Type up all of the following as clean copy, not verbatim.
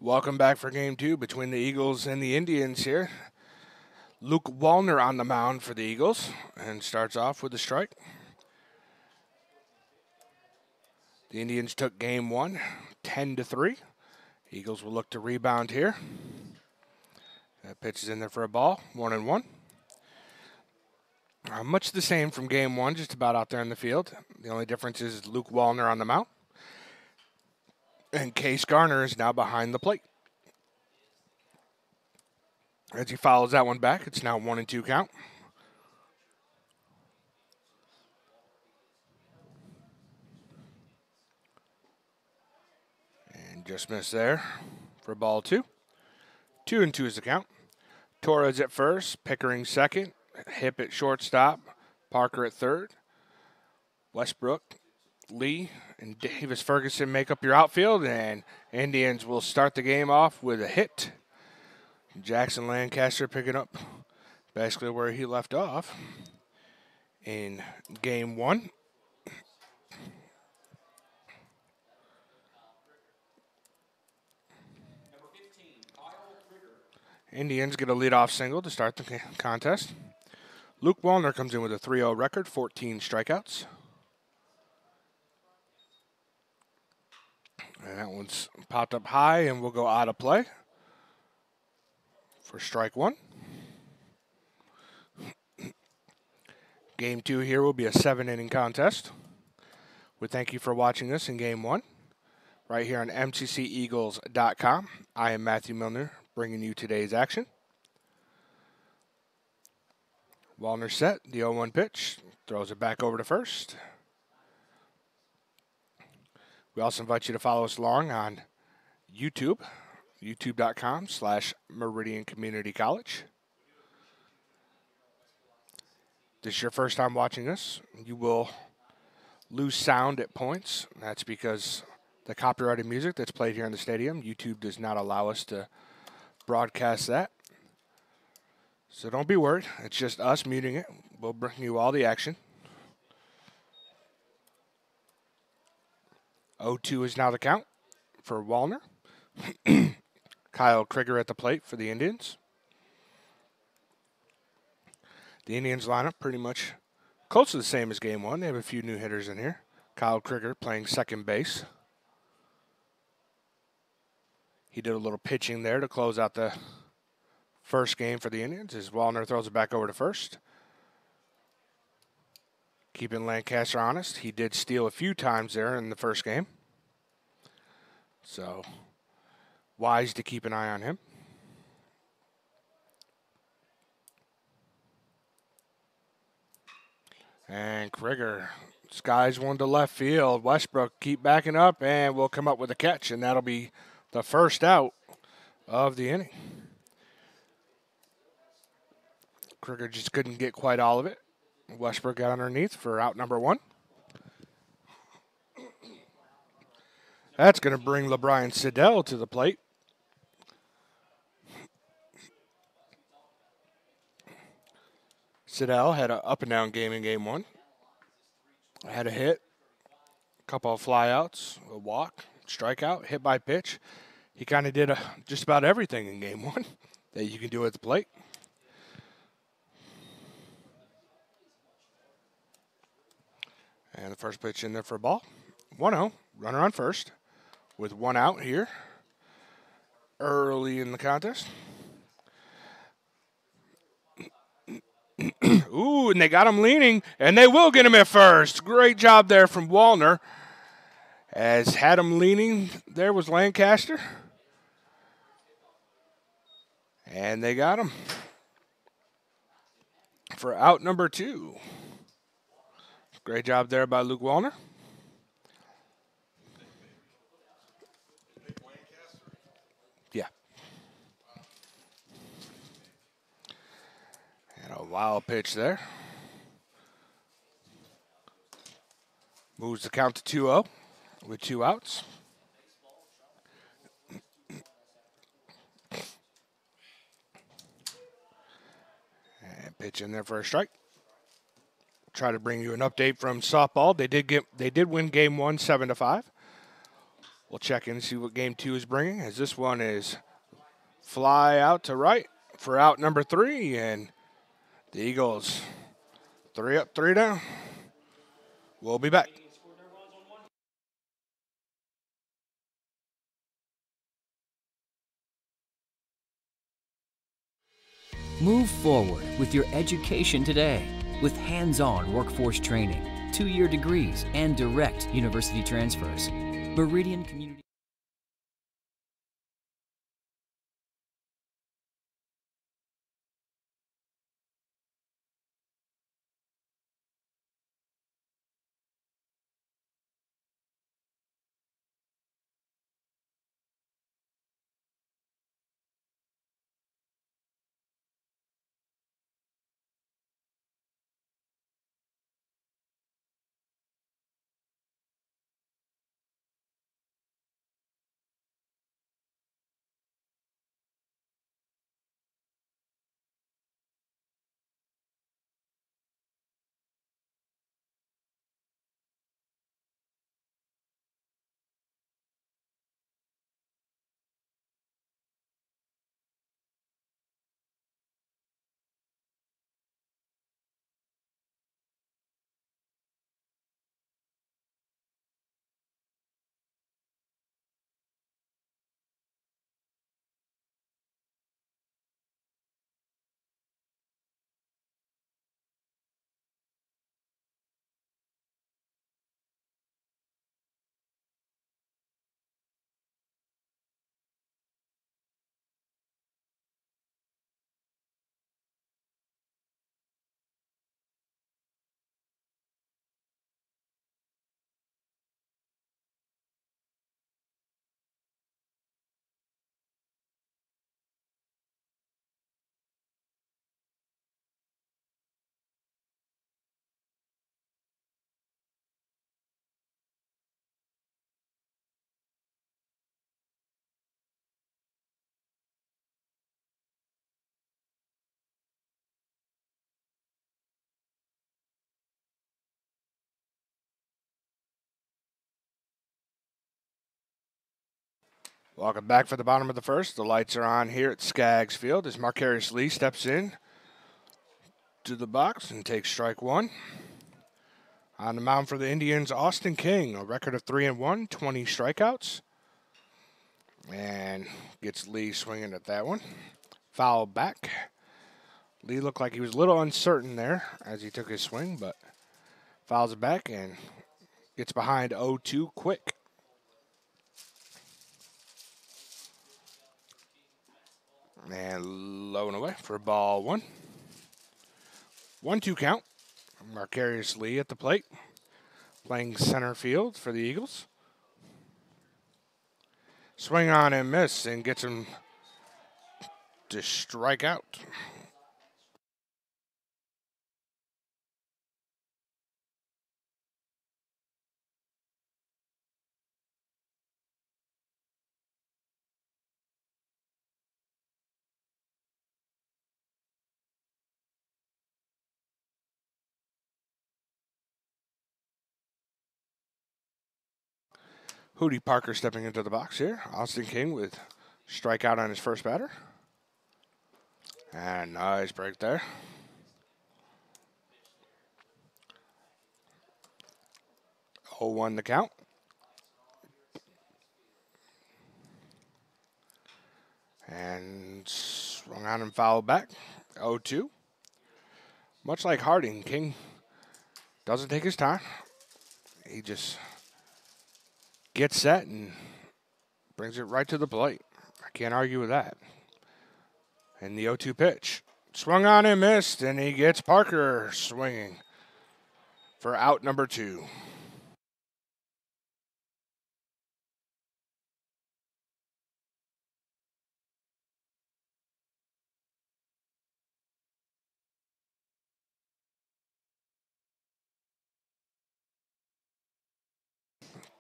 Welcome back for game two between the Eagles and the Indians here. Luke Wallner on the mound for the Eagles and starts off with a strike. The Indians took game one, 10-3. Eagles will look to rebound here. That pitch is in there for a ball, 1-1. Much the same from game one, just about out there in the field. The only difference is Luke Wallner on the mound. And Case Garner is now behind the plate. As he follows that one back, it's now 1-2 count. And just missed there for ball two. 2-2 is the count. Torres at first, Pickering second, Hip at shortstop, Parker at third. Westbrook, Lee, and Davis Ferguson make up your outfield, and Indians will start the game off with a hit. Jackson Lancaster picking up basically where he left off in game one. Indians get a leadoff single to start the contest. Luke Wallner comes in with a 3-0 record, 14 strikeouts. And that one's popped up high and will go out of play for strike one. Game two here will be a 7-inning contest. We thank you for watching this in game one, right here on MCCEagles.com. I am Matthew Milner, bringing you today's action. Wallner set, the 0-1 pitch, throws it back over to first. We also invite you to follow us along on YouTube, youtube.com/Meridian Community College. If this is your first time watching this, you will lose sound at points. That's because the copyrighted music that's played here in the stadium, YouTube does not allow us to broadcast that. So don't be worried. It's just us muting it. We'll bring you all the action. 0-2 is now the count for Wallner. Kyle Krieger at the plate for the Indians. The Indians lineup pretty much close to the same as game one. They have a few new hitters in here. Kyle Krieger playing second base. He did a little pitching there to close out the first game for the Indians as Wallner throws it back over to first. Keeping Lancaster honest. He did steal a few times there in the first game. So, wise to keep an eye on him. And Krieger skies one to left field. Westbrook keep backing up and will come up with a catch, and that'll be the first out of the inning. Krieger just couldn't get quite all of it. Westbrook got underneath for out number one. That's going to bring LeBron Siddell to the plate. Siddell had an up-and-down game in game one. Had a hit, a couple of flyouts, a walk, strikeout, hit by pitch. He kind of did just about everything in game one that you can do at the plate. And the first pitch in there for a ball. 1-0, runner on first with one out here early in the contest. Ooh, and they got him leaning, and they will get him at first. Great job there from Wallner. As had him leaning, there was Lancaster. And they got him for out number two. Great job there by Luke Wallner. Yeah. And a wild pitch there. Moves the count to 2-0 with two outs. And pitch in there for a strike. Try to bring you an update from softball. They did win game one 7-5. We'll check in and see what game 2 is bringing, as this one is fly out to right for out number 3, and the Eagles 3 up, 3 down. We'll be back. Move forward with your education today with hands-on workforce training, 2-year degrees, and direct university transfers. Meridian Community. Welcome back for the bottom of the first. The lights are on here at Skaggs Field as Marcarius Lee steps in to the box and takes strike 1. On the mound for the Indians, Austin King, a record of 3-1, 20 strikeouts. And gets Lee swinging at that one. Foul back. Lee looked like he was a little uncertain there as he took his swing, but fouls it back and gets behind 0-2 quick. And low and away for ball 1. 1-2 count. Marcarius Lee at the plate, playing center field for the Eagles. Swing on and miss and gets him to strike out. Hootie Parker stepping into the box here. Austin King with strikeout on his first batter. And nice break there. Oh, 1 the count. And swung on and fouled back. 0-2. Much like Harding, King doesn't take his time. He just gets set and brings it right to the plate. I can't argue with that. And the 0-2 pitch. Swung on and missed, and he gets Parker swinging for out number 2.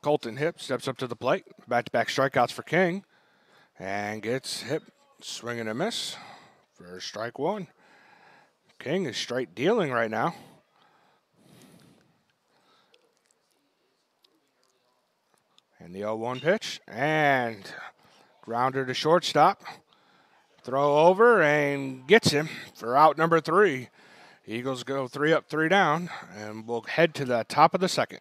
Colton Hip steps up to the plate. Back-to-back strikeouts for King. And gets Hip swinging a miss for strike 1. King is straight dealing right now. And the 0-1 pitch. And grounder to shortstop. Throw over and gets him for out number 3. Eagles go 3 up, 3 down, and we'll head to the top of the second.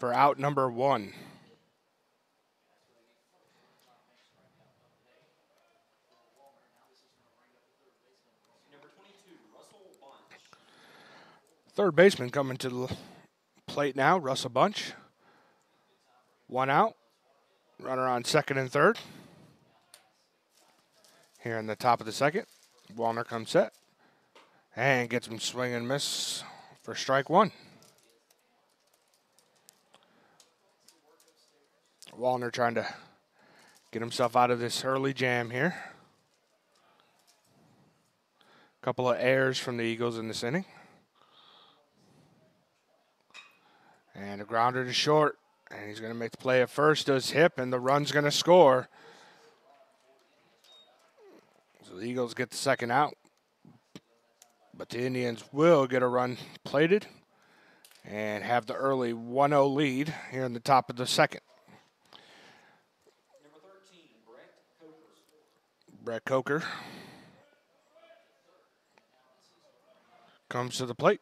for out number 1. Third baseman coming to the plate now, Russell Bunch. 1 out. Runner on second and third. Here in the top of the second, Wallner comes set and gets him swing and miss for strike 1. Wallner trying to get himself out of this early jam here. Couple of errors from the Eagles in this inning. And a grounder to short. And he's going to make the play at first, does Hip, and the run's going to score. So the Eagles get the second out. But the Indians will get a run plated and have the early 1-0 lead here in the top of the second. Number 13, Brett Coker comes to the plate.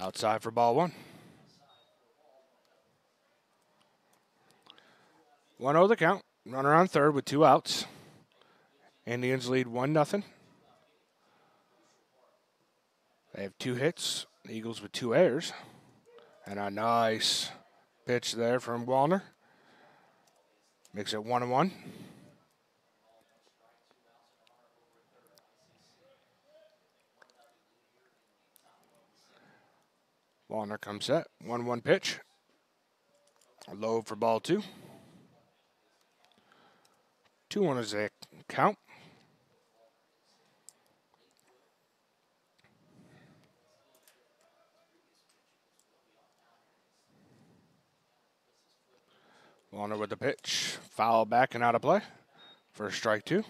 Outside for ball 1. 1-0 the count. Runner on third with 2 outs. Indians lead 1-0. They have 2 hits. The Eagles with 2 errors. And a nice pitch there from Wallner. Makes it 1-1. Wallner comes set. 1-1 pitch. Low for ball 2. 2-1 is a count. Wallner with the pitch. Foul back and out of play for strike 2.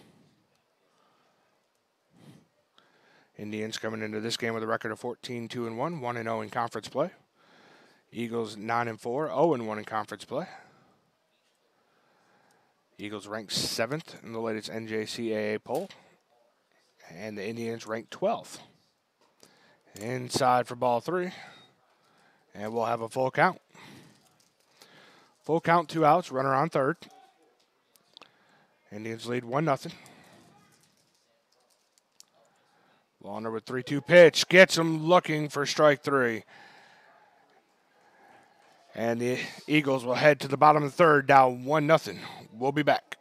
Indians coming into this game with a record of 14-2-1, 1-0 in conference play. Eagles 9-4, 0-1 in conference play. Eagles ranked 7th in the latest NJCAA poll, and the Indians ranked 12th. Inside for ball 3, and we'll have a full count. Full count, 2 outs, runner on third. Indians lead 1-0. Wallner with 3-2 pitch, gets him looking for strike 3. And the Eagles will head to the bottom of the third, down 1-0. We'll be back.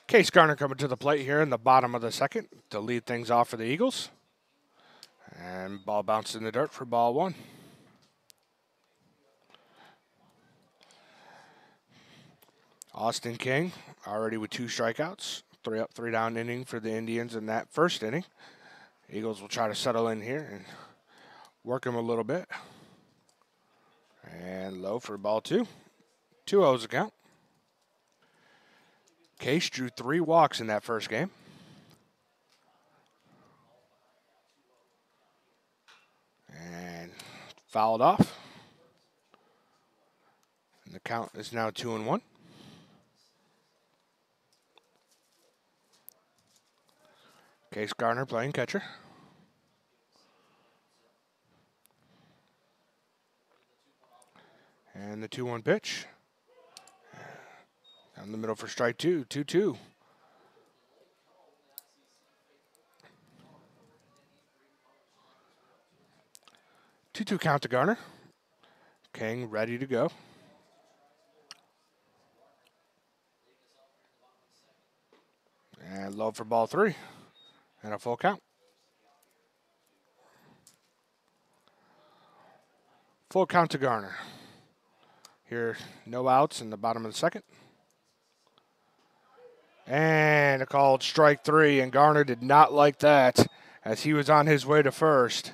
Case Garner coming to the plate here in the bottom of the second to lead things off for the Eagles. And ball bounced in the dirt for ball 1. Austin King already with 2 strikeouts. Three up, three down inning for the Indians in that first inning. Eagles will try to settle in here and work him a little bit. And low for ball two. 2-0's the count. Case drew 3 walks in that first game. And fouled off. And the count is now 2-1. Case Garner playing catcher. And the 2-1 pitch. Down the middle for strike two. 2-2. Two count to Garner. King ready to go. And low for ball 3. And a full count. Full count to Garner. Here, no outs in the bottom of the second. And a called strike 3, and Garner did not like that as he was on his way to first.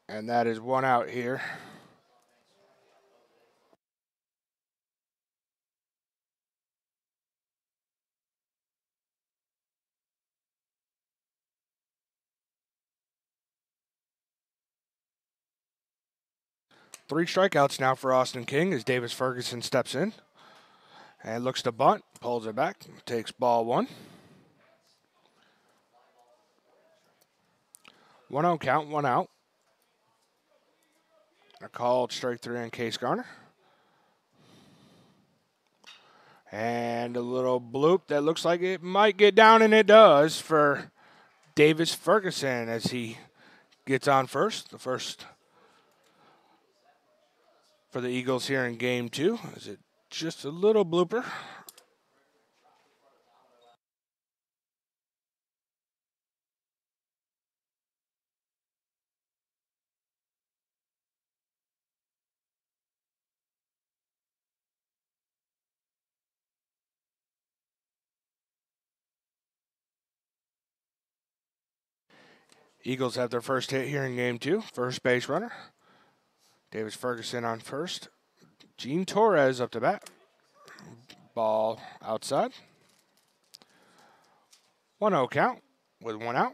And that is 1 out here. Three strikeouts now for Austin King as Davis Ferguson steps in and looks to bunt, pulls it back, takes ball 1. 1-0 count, 1 out. A called strike 3 on Case Garner. And a little bloop that looks like it might get down, and it does for Davis Ferguson as he gets on first. The first for the Eagles here in game 2. Is it just a little blooper? Eagles have their first hit here in game 2. First base runner. Davis Ferguson on first. Gene Torres up to bat. Ball outside. 1-0 count with 1 out.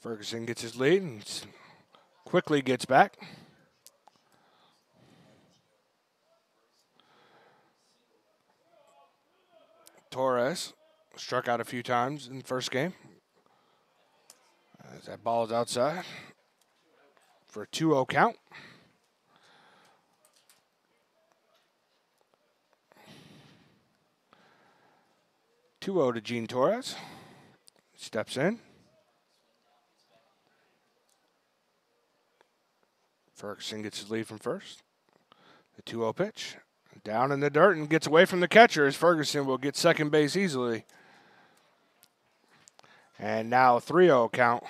Ferguson gets his lead and quickly gets back. Torres struck out a few times in the first game. As that ball is outside for a 2-0 count. To Gene Torres. Steps in. Ferguson gets his lead from first. The 2-0 pitch. Down in the dirt and gets away from the catcher as Ferguson will get second base easily. And now 3-0 count.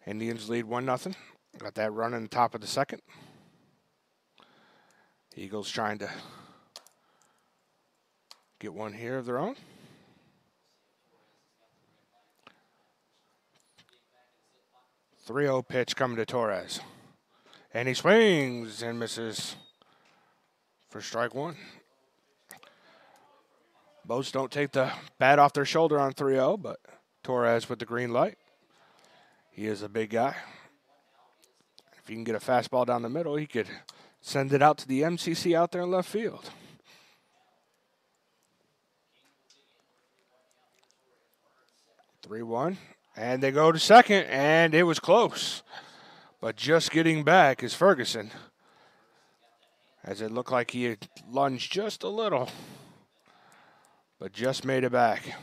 Indians lead 1-0. Got that run in the top of the second. Eagles trying to get one here of their own. .30 pitch coming to Torres. And he swings and misses for strike 1. Boats don't take the bat off their shoulder on 3-0, but Torres with the green light. He is a big guy. If he can get a fastball down the middle, he could send it out to the MCC out there in left field. .3-1, and they go to second, and it was close. But just getting back is Ferguson, as it looked like he had lunged just a little, but just made it back.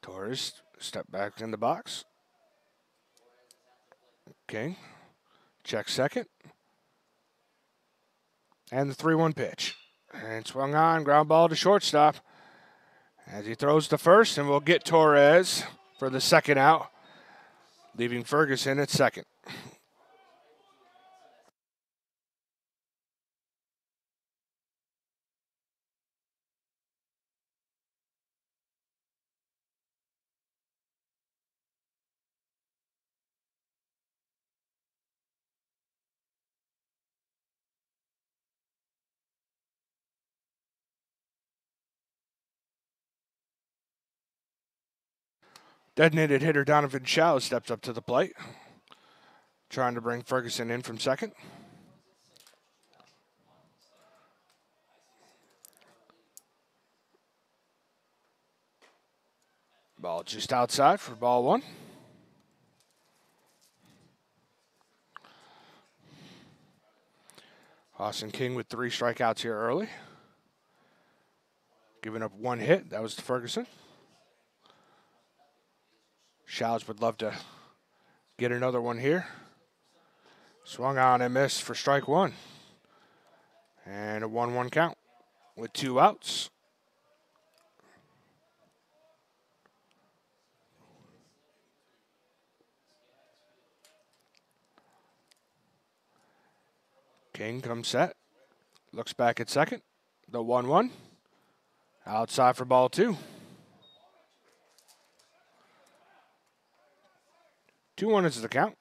Torres step back in the box. King checks second. And the 3-1 pitch. And swung on, ground ball to shortstop. as he throws to first, and we'll get Torres for the second out, leaving Ferguson at second. Designated hitter Donovan Chow steps up to the plate, trying to bring Ferguson in from second. Ball just outside for ball one. Austin King with 3 strikeouts here early. Giving up 1 hit. That was to Ferguson. Shows would love to get another one here. Swung on and missed for strike 1. And a 1-1 count with 2 outs. King comes set. Looks back at second. The 1-1. Outside for ball 2. 2-1 is the count.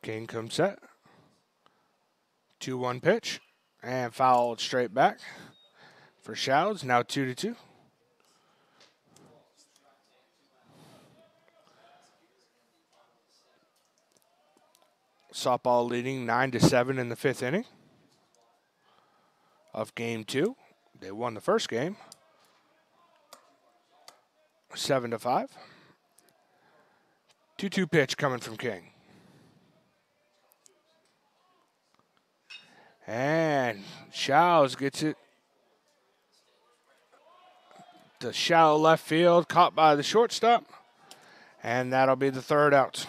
King comes set. 2-1 pitch. And fouled straight back for Shouds. Now 2-2. Softball leading 9-7 in the 5th inning of game 2. They won the first game 7-5. 2-2 pitch coming from King. And Shows gets it to shallow left field, caught by the shortstop. And that'll be the 3rd out.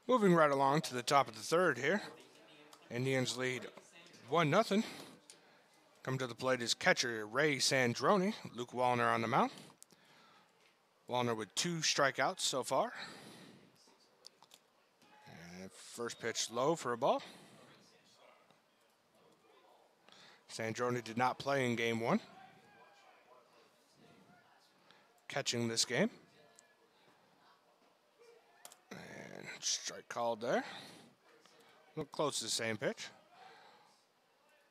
Moving right along to the top of the 3rd here. Indians lead 1-0. Come to the plate is catcher Ray Sandroni. Luke Wallner on the mound. Wallner with 2 strikeouts so far. And first pitch low for a ball. Sandroni did not play in game 1. Catching this game. And strike called there. Look close to the same pitch.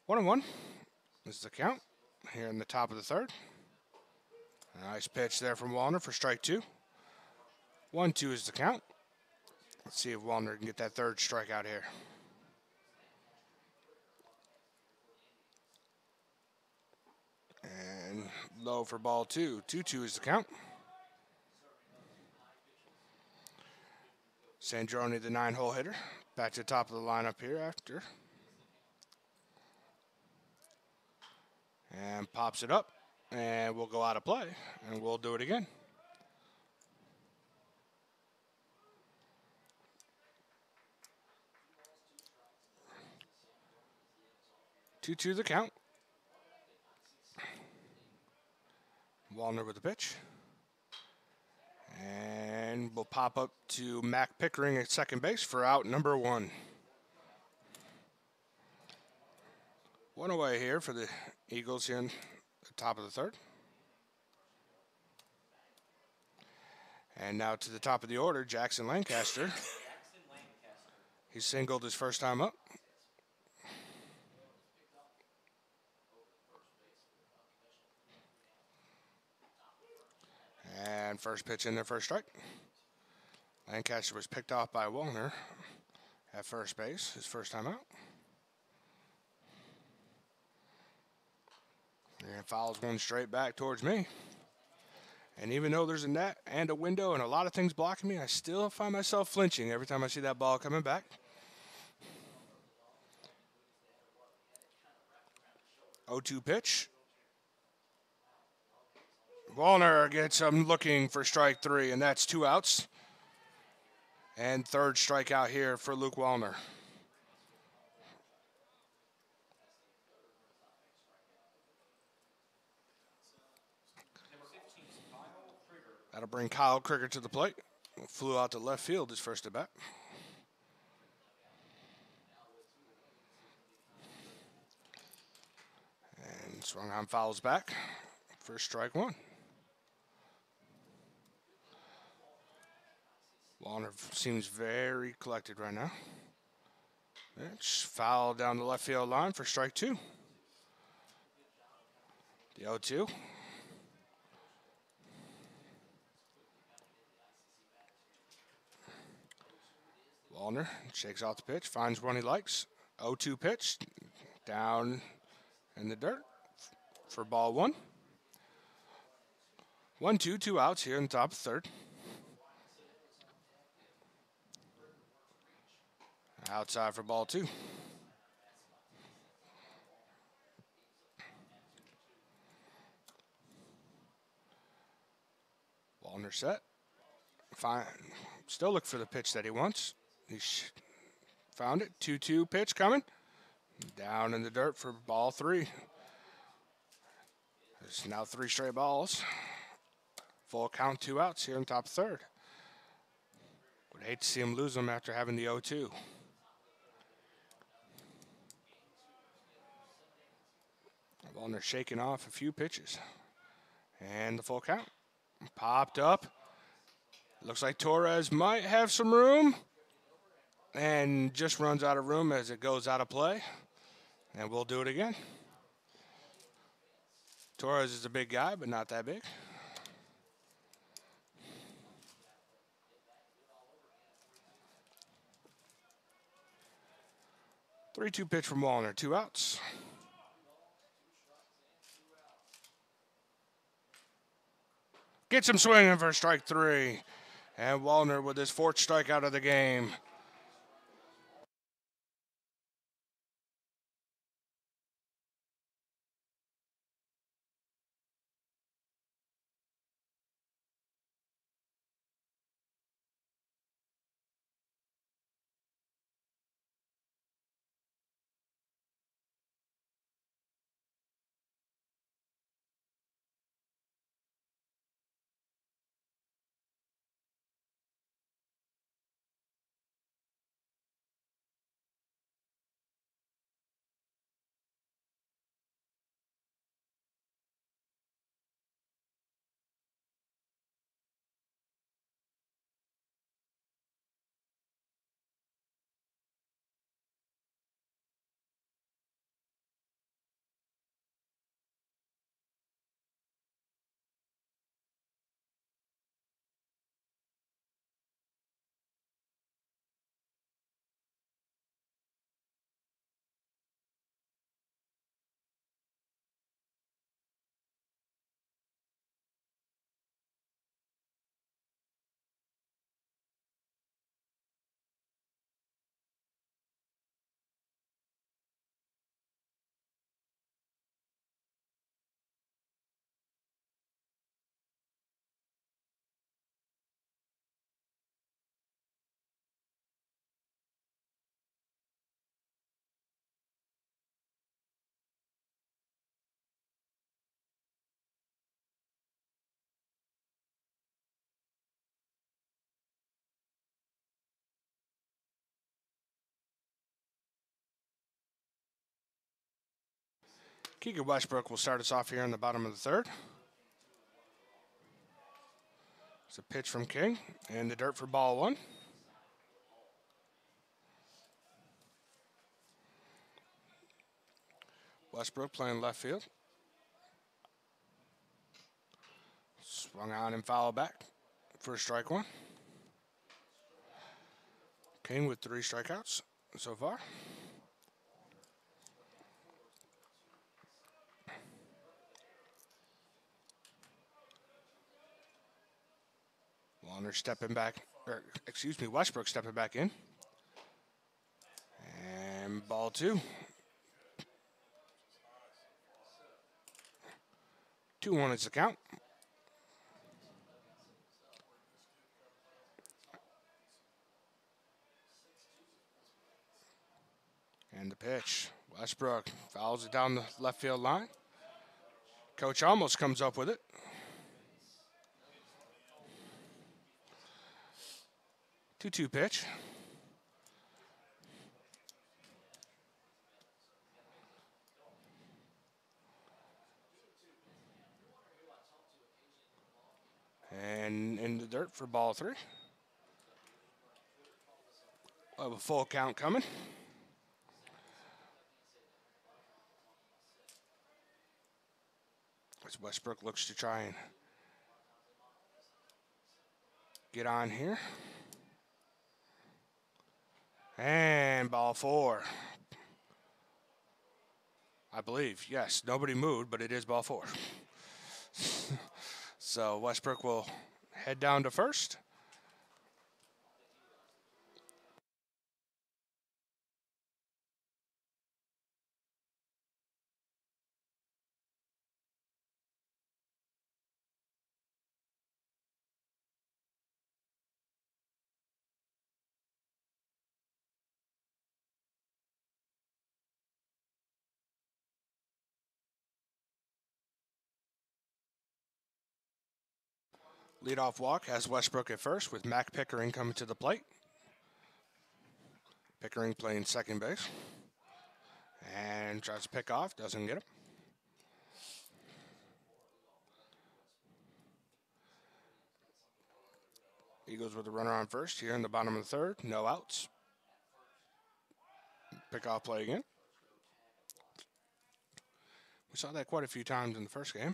1-1 is the count here in the top of the 3rd. Nice pitch there from Wallner for strike 2. 1-2 is the count. Let's see if Wallner can get that 3rd strikeout here. Low for ball 2. 2-2 is the count. Sandroni, the 9-hole hitter. Back to the top of the lineup here after. And pops it up. And we'll go out of play. And we'll do it again. 2-2 the count. Wallner with the pitch. And we'll pop up to Mac Pickering at second base for out number 1. 1 away here for the Eagles here in the top of the 3rd. And now to the top of the order, Jackson Lancaster. He singled his first time up. And first pitch in there, first strike. Lancaster was picked off by Wallner at first base, his first time out. And fouls one straight back towards me. And even though there's a net and a window and a lot of things blocking me, I still find myself flinching every time I see that ball coming back. 0-2 pitch. Wallner gets him looking for strike 3, and that's 2 outs. And third strikeout here for Luke Wallner. That'll bring Kyle Krieger to the plate. Flew out to left field his first at bat. And swung on, fouls back for strike 1. Wallner seems very collected right now. Pitch foul down the left field line for strike 2. The 0-2. Wallner shakes off the pitch, finds one he likes. 0-2 pitch, down in the dirt for ball 1. 1-2, 2 outs here in the top of the 3rd. Outside for ball 2. Wallner set. Fine. Still look for the pitch that he wants. He found it. 2-2 pitch coming. Down in the dirt for ball 3. There's now 3 straight balls. Full count, 2 outs here in top 3rd. Would hate to see him lose them after having the 0-2. Wallner shaking off a few pitches. And the full count. Popped up. Looks like Torres might have some room. And just runs out of room as it goes out of play. And we'll do it again. Torres is a big guy, but not that big. Three-two pitch from Wallner, 2 outs. Gets him swinging for strike 3. And Wallner with his 4th strikeout of the game. Keegan Westbrook will start us off here in the bottom of the third. It's a pitch from King, and the dirt for ball one. Westbrook playing left field. Swung on and fouled back for strike one. King with 3 strikeouts so far. Warner stepping back, Westbrook stepping back in. And ball 2. 2-1 is the count. And the pitch. Westbrook fouls it down the left field line. Coach almost comes up with it. Two-2 pitch. And in the dirt for ball 3. We'll have a full count coming. As Westbrook looks to try and get on here. And ball 4. I believe, yes, nobody moved, but it is ball 4. So Westbrook will head down to first. Leadoff walk has Westbrook at first with Mac Pickering coming to the plate. Pickering playing second base. And tries to pick off, doesn't get him. Eagles with a runner on first here in the bottom of the third. No outs. Pick off play again. We saw that quite a few times in the first game.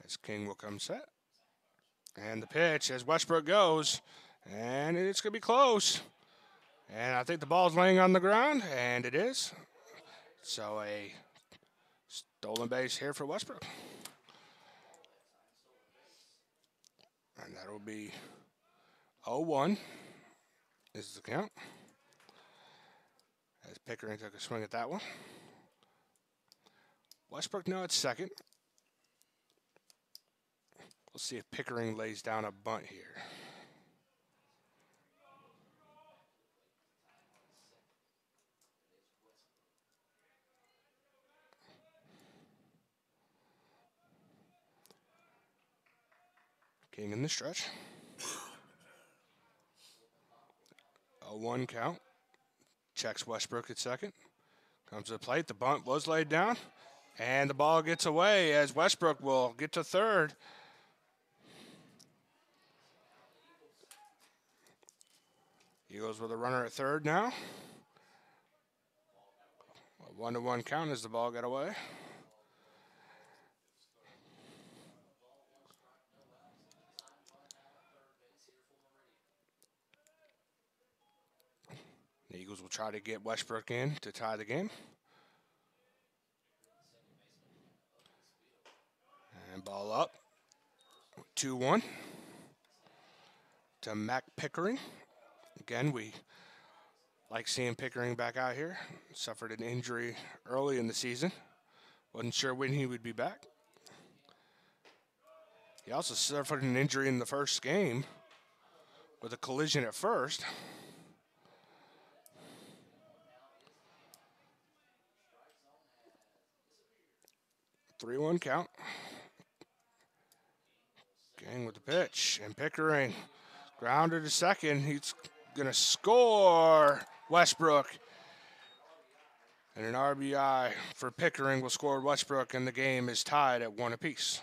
As King will come set. And the pitch as Westbrook goes. And it's going to be close. And I think the ball's laying on the ground, and it is. So a stolen base here for Westbrook. And that will be 0-1 is the count. As Pickering took a swing at that one. Westbrook now at second. We'll see if Pickering lays down a bunt here. King in the stretch. 0-1 count. Checks Westbrook at second. Comes to the plate. The bunt was laid down. And the ball gets away as Westbrook will get to third. Eagles with a runner at third now. A 1-1 count as the ball got away. The Eagles will try to get Westbrook in to tie the game. And ball up. 2-1 to Mac Pickering. Again, we like seeing Pickering back out here. Suffered an injury early in the season. Wasn't sure when he would be back. He also suffered an injury in the first game with a collision at first. 3-1 count. Gang with the pitch, and Pickering grounded to second. He's going to score, Westbrook. And an RBI for Pickering will score Westbrook, and the game is tied at 1 apiece.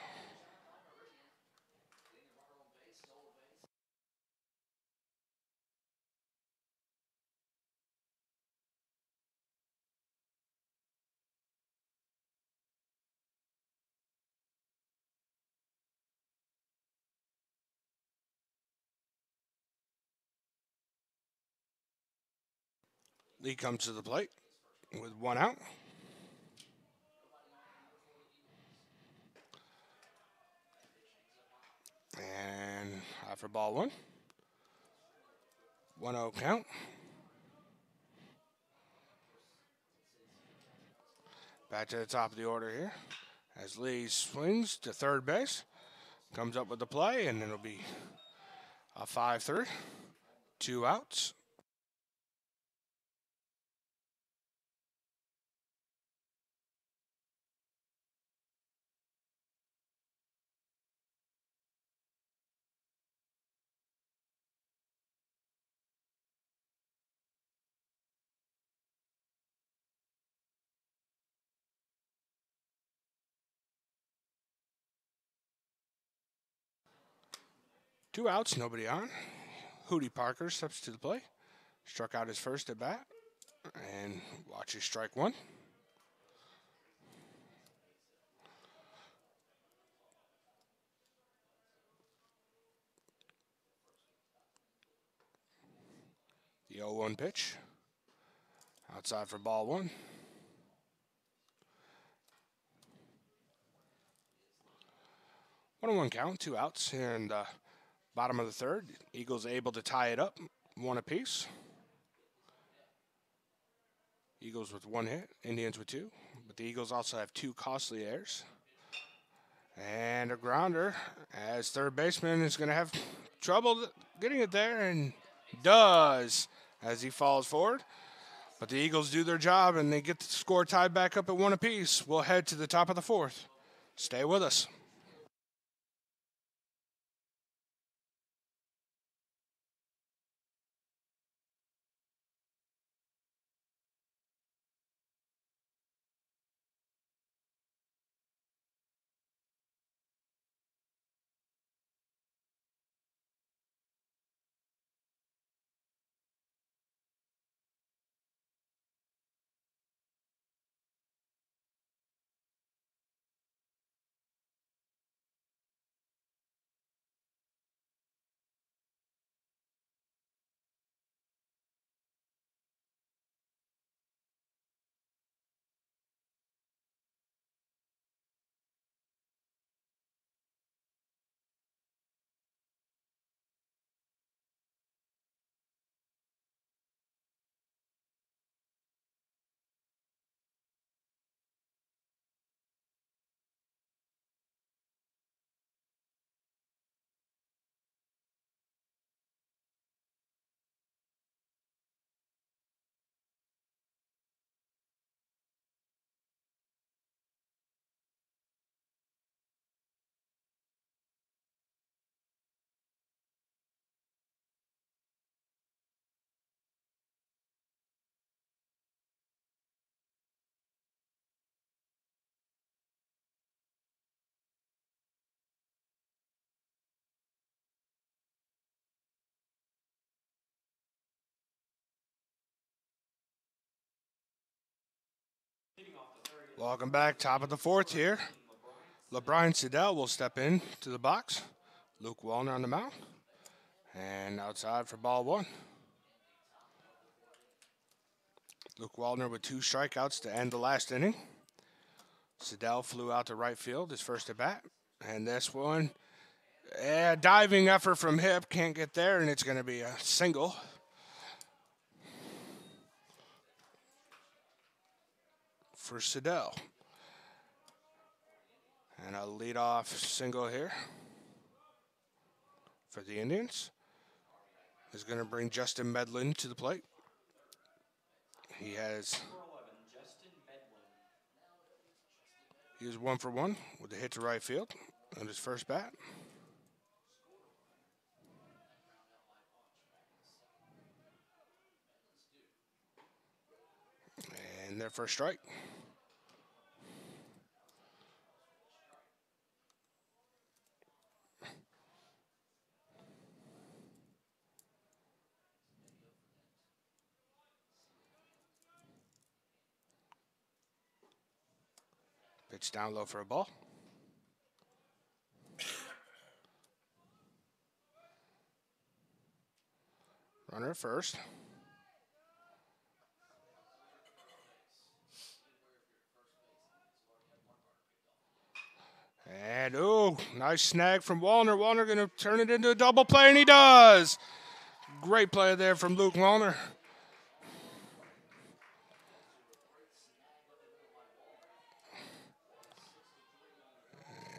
Lee comes to the plate with 1 out. And after ball 1. 1-0 count. Back to the top of the order here as Lee swings to third base. Comes up with the play, and it'll be a 5-3. 2 outs. Two outs, nobody on. Hootie Parker steps to the plate. Struck out his first at bat. And watches strike 1. The 0-1 pitch. Outside for ball 1. One on 1 count, 2 outs here in the bottom of the third. Eagles able to tie it up, 1 apiece. Eagles with 1 hit, Indians with 2. But the Eagles also have 2 costly errors. And a grounder as third baseman is going to have trouble getting it there, and does as he falls forward. But the Eagles do their job, and they get the score tied back up at 1 apiece. We'll head to the top of the 4th. Stay with us. Welcome back, top of the 4th here. LeBron Siddell will step in to the box. Luke Wallner on the mound. And outside for ball 1. Luke Wallner with 2 strikeouts to end the last inning. Siddell flew out to right field, his first at bat. And this one, diving effort from Hip, can't get there, and it's going to be a single. For Siddell. And a leadoff single here for the Indians is going to bring Justin Medlin to the plate. He was 1 for 1 with a hit to right field on his first bat. And their first strike. Pitch down low for a ball. Runner at first. And, oh, nice snag from Wallner. Wallner going to turn it into a double play, and he does. Great play there from Luke Wallner.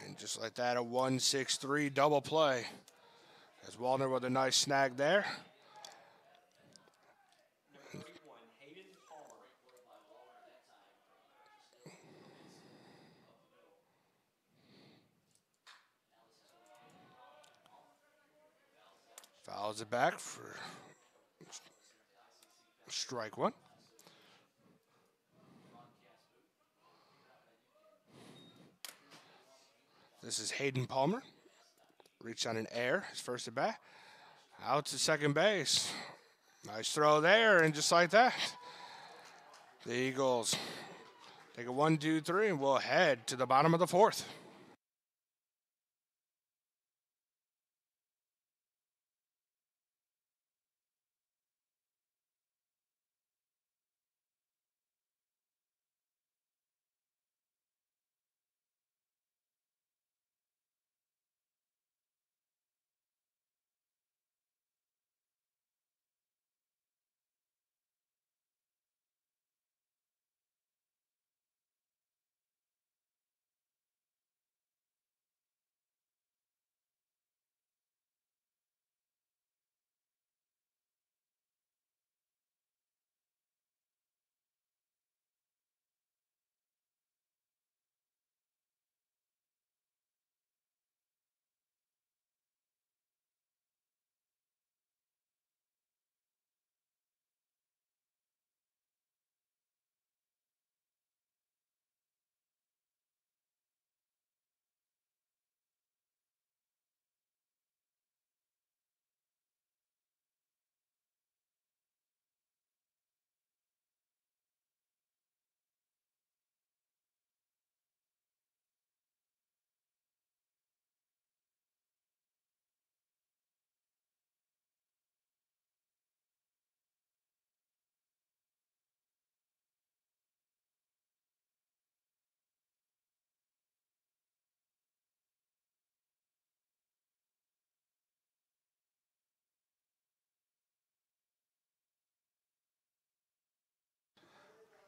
And just like that, a 1-6-3 double play. As Wallner with a nice snag there. Fouls it back for strike one. This is Hayden Palmer. Reached on an air, his first at bat. Out to second base. Nice throw there, and just like that, the Eagles take a 1-2-3 and will head to the bottom of the fourth.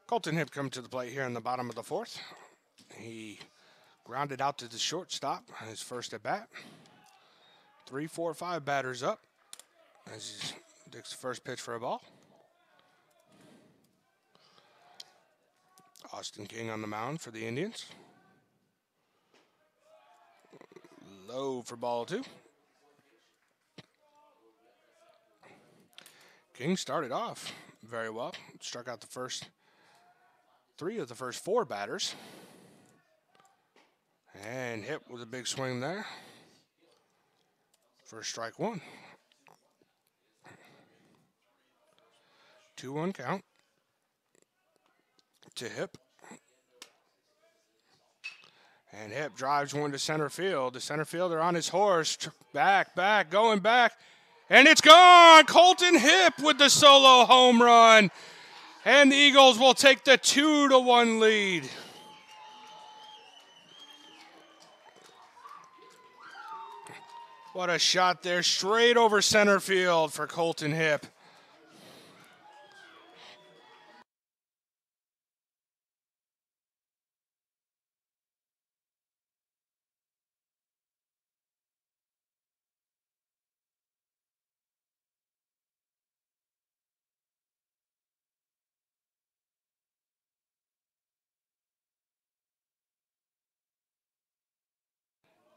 Colton Hipp come to the plate here in the bottom of the fourth. He grounded out to the shortstop on his first at bat. 3, 4, 5 batters up as he takes the first pitch for a ball. Austin King on the mound for the Indians. Low for ball 2. King started off very well. Struck out the first 3 of the first 4 batters. And Hipp with a big swing there for strike 1. 2-1 count to Hipp. And Hipp drives one to center field. The center fielder on his horse. Back, going back. And it's gone! Colton Hipp with the solo home run. And the Eagles will take the 2-1 lead. What a shot there, straight over center field for Colton Hipp.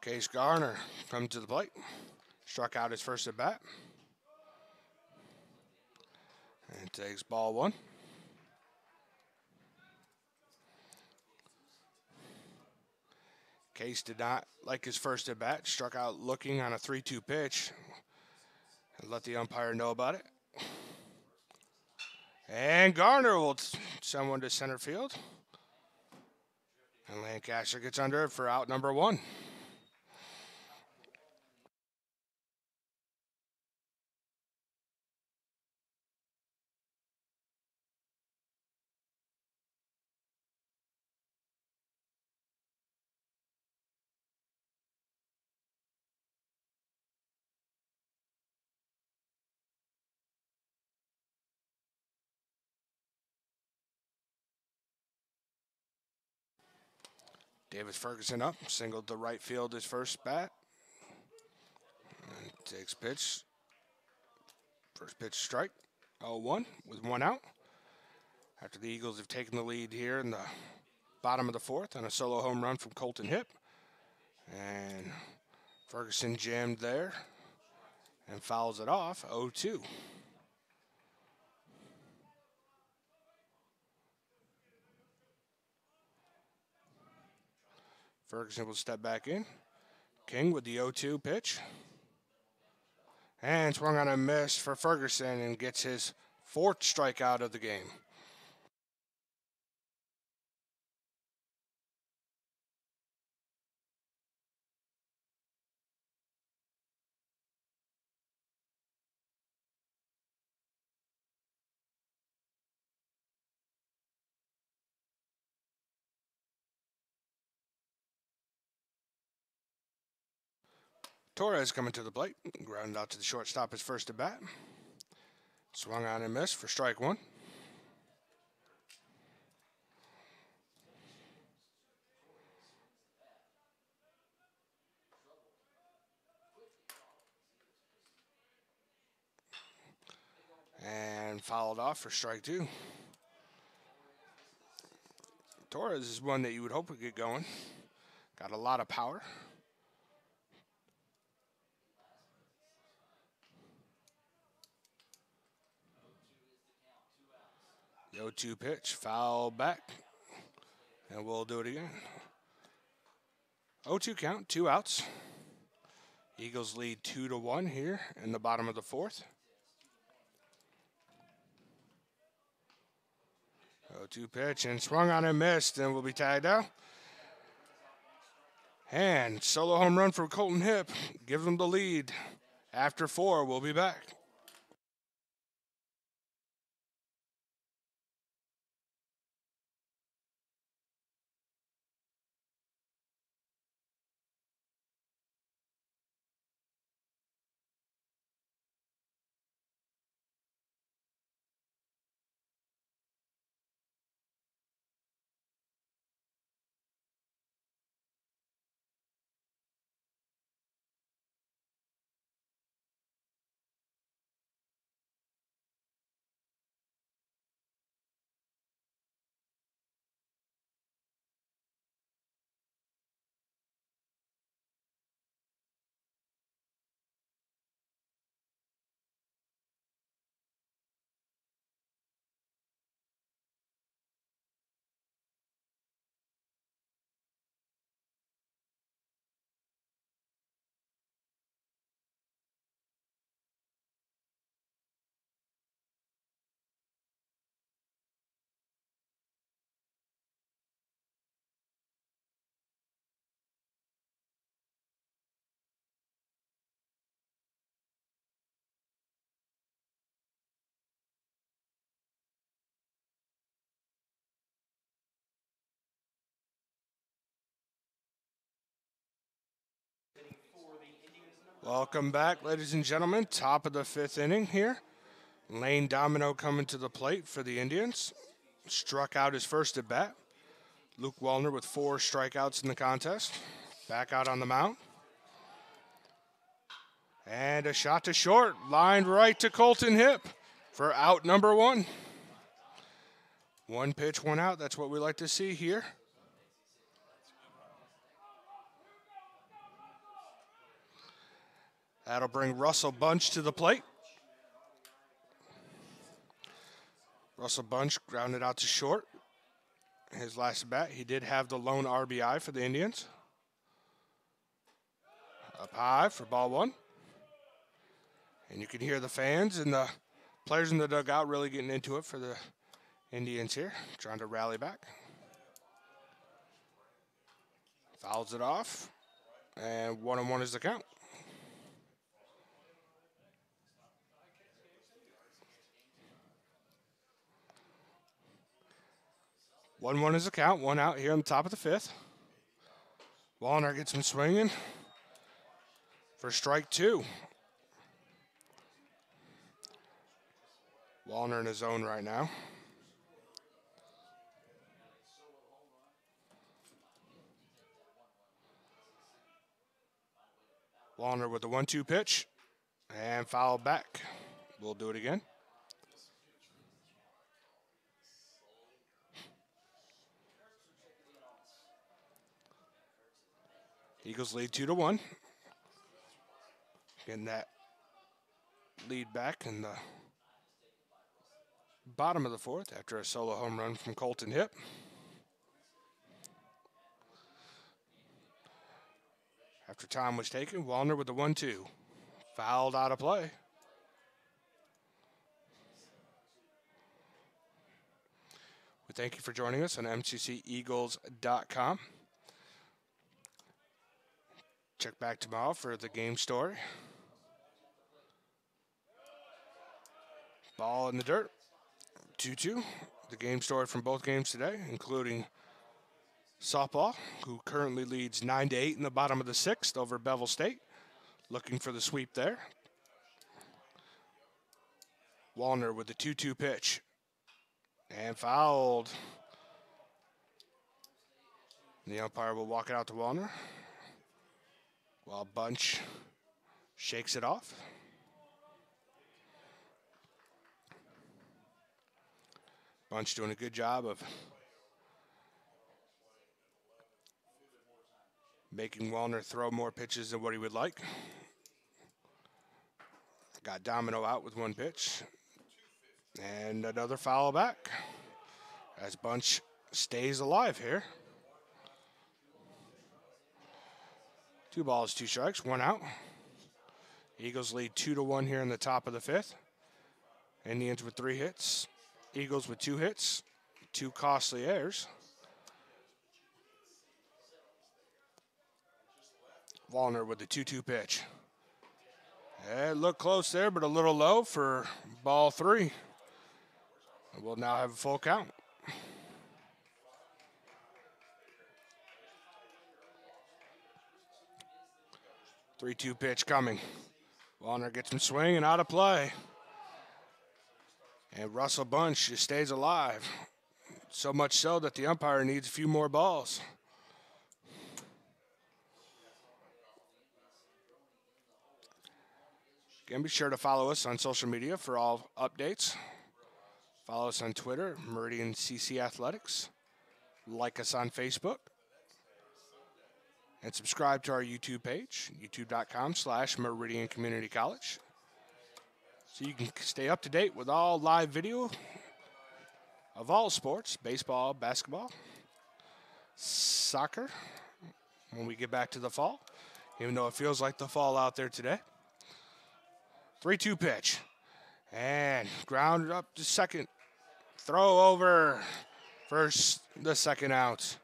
Case Garner comes to the plate. Struck out his first at bat. And takes ball 1. Case did not like his first at bat, struck out looking on a 3-2 pitch, and let the umpire know about it. And Garner will send one to center field. And Lancaster gets under it for out number 1. Davis Ferguson up, singled to right field his first bat. And takes pitch. First pitch strike. 0-1 with 1 out. After the Eagles have taken the lead here in the bottom of the 4th on a solo home run from Colton Hipp. And Ferguson jammed there and fouls it off. 0-2. Ferguson will step back in. King with the 0-2 pitch. And swung on a miss for Ferguson and gets his 4th strikeout of the game. Torres coming to the plate, grounded out to the shortstop his first at bat. Swung on and missed for strike 1. And fouled off for strike 2. Torres is one that you would hope would get going. Got a lot of power. The 0-2 pitch, foul back, and we'll do it again. 0-2 count, 2 outs. Eagles lead 2-1 here in the bottom of the 4th. 0-2 pitch and swung on and missed, and we'll be tagged out. And solo home run for Colton Hipp gives them the lead. After 4, we'll be back. Welcome back, ladies and gentlemen. Top of the 5th inning here. Lane Domino coming to the plate for the Indians. Struck out his first at bat. Luke Wellner with 4 strikeouts in the contest. Back out on the mound. And a shot to short. Lined right to Colton Hipp for out number 1. 1 pitch, 1 out. That's what we like to see here. That'll bring Russell Bunch to the plate. Russell Bunch grounded out to short. His last at bat, he did have the lone RBI for the Indians. Up high for ball one. And you can hear the fans and the players in the dugout really getting into it for the Indians here, trying to rally back. Fouls it off, and 1-1 is the count. One is the count, one out here on the top of the fifth. Wallner gets him swinging for strike two. Wallner in his zone right now. Wallner with the 1-2 pitch and foul back. We'll do it again. Eagles lead 2-1. Getting that lead back in the bottom of the fourth after a solo home run from Colton Hipp. After time was taken, Wallner with the 1-2. Fouled out of play. We thank you for joining us on MCCEagles.com. Check back tomorrow for the game story. Ball in the dirt. 2-2. The game story from both games today, including softball, who currently leads 9-8 in the bottom of the sixth over Bevel State. Looking for the sweep there. Wallner with the 2-2 pitch. And fouled. The umpire will walk it out to Wallner, while Bunch shakes it off. Bunch doing a good job of making Wallner throw more pitches than what he would like. Got Domino out with one pitch. And another foul back as Bunch stays alive here. 2 balls, 2 strikes, 1 out. Eagles lead 2-1 here in the top of the fifth. Indians with 3 hits. Eagles with 2 hits, 2 costly errors. Wallner with the 2-2 pitch. It looked close there, but a little low for ball 3. We'll now have a full count. Three-two pitch coming. Wallner gets him swinging out of play. And Russell Bunch just stays alive. So much so that the umpire needs a few more balls. Again, be sure to follow us on social media for all updates. Follow us on Twitter, Meridian CC Athletics. Like us on Facebook. And subscribe to our YouTube page, youtube.com/Meridian Community College. So you can stay up to date with all live video of all sports, baseball, basketball, soccer, when we get back to the fall, even though it feels like the fall out there today. 3-2 pitch. And grounded up to second. Throw over for the second out.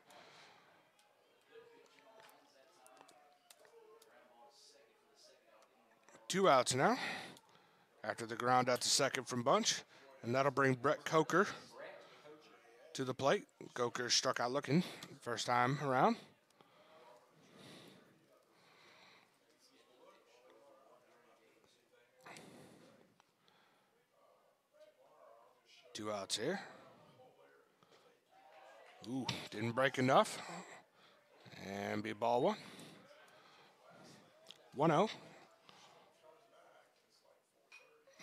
Two outs now after the ground out to second from Bunch. And that'll bring Brett Coker to the plate. Coker struck out looking first time around. Two outs here. Ooh, didn't break enough. And be ball 1. 1-0.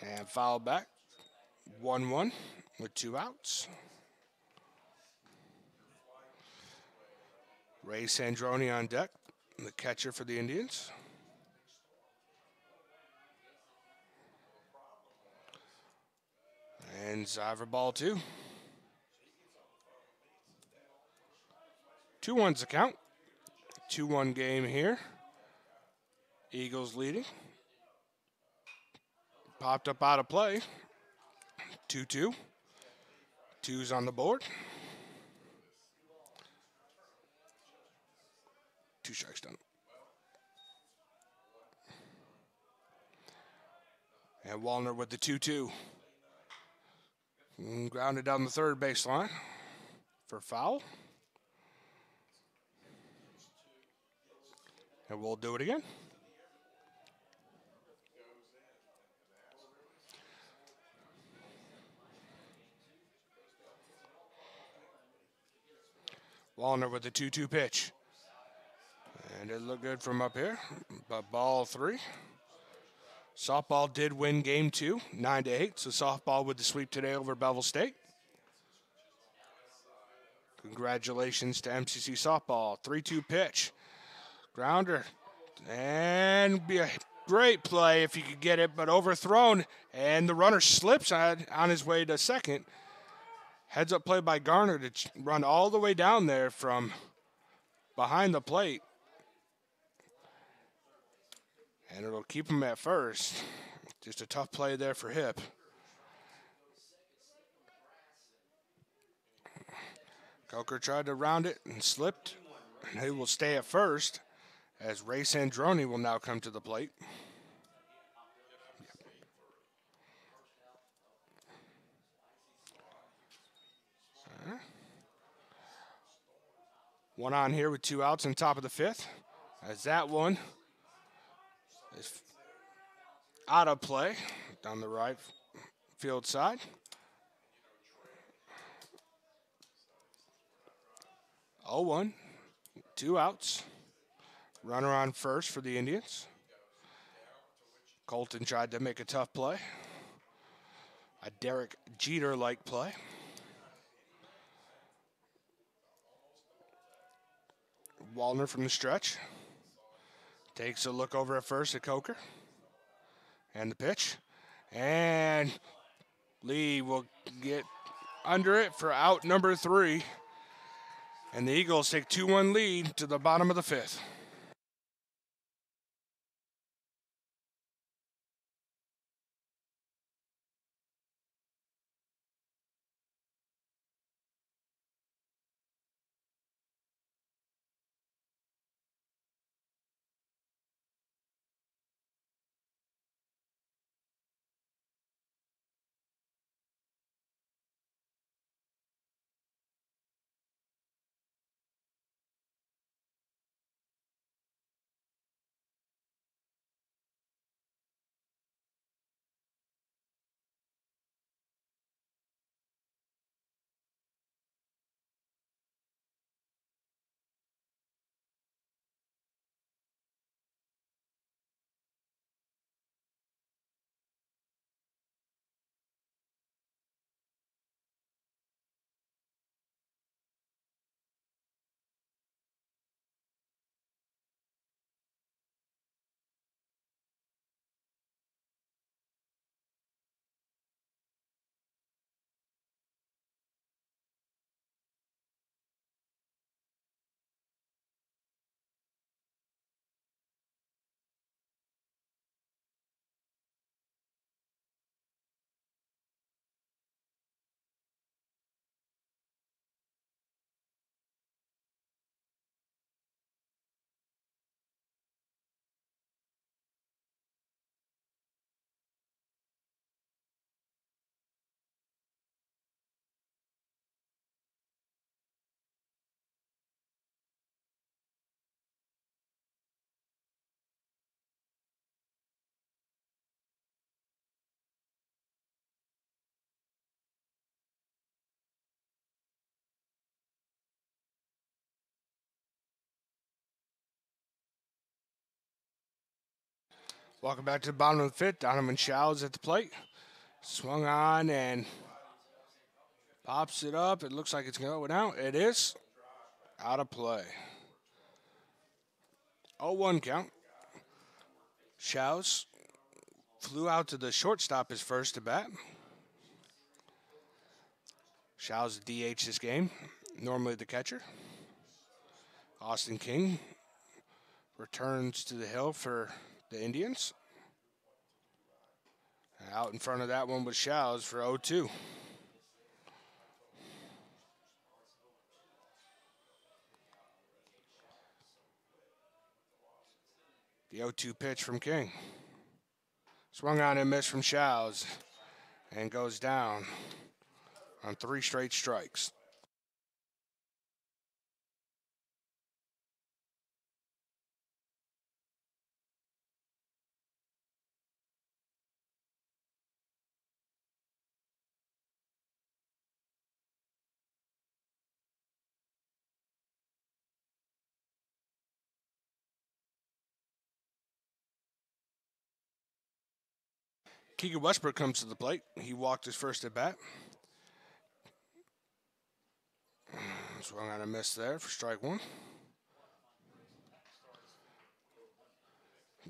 And foul back. 1-1 with 2 outs. Ray Sandroni on deck, the catcher for the Indians. And Zyver ball 2. 2-1's the count. 2-1 game here Eagles leading. Popped up out of play. 2-2. Two's on the board. 2 strikes done. And Wallner with the 2-2. Grounded down the third baseline for foul. And we'll do it again. Wallner with the 2-2 pitch. And it looked good from up here, but ball 3. Softball did win game 2, 9-8. So softball with the sweep today over Belleville State. Congratulations to MCC softball. 3-2 pitch. Grounder. And be a great play if you could get it, but overthrown. And the runner slips on his way to second. Heads up play by Garner to run all the way down there from behind the plate. And it'll keep him at first. Just a tough play there for Hip. Coker tried to round it and slipped. And he will stay at first as Ray Sandroni will now come to the plate. One on here with 2 outs on top of the 5th. As that one is out of play down the right field side. 0-1, 2 outs. Runner on first for the Indians. Colton tried to make a tough play. A Derek Jeter-like play. Wallner from the stretch. Takes a look over at first at Coker. And the pitch. And Lee will get under it for out number 3. And the Eagles take 2-1 lead to the bottom of the 5th. Welcome back to the bottom of the 5th. Donovan Showers at the plate. Swung on and pops it up. It looks like it's going out. It is out of play. 0-1 count. Showers flew out to the shortstop his first at bat. Showers DH this game. Normally the catcher. Austin King returns to the hill for the Indians. Out in front of that one was Shows for 0-2. The 0-2 pitch from King. Swung on and missed from Shows and goes down on 3 straight strikes. Keegan Westbrook comes to the plate. He walked his first at bat. Swung on a miss there for strike 1.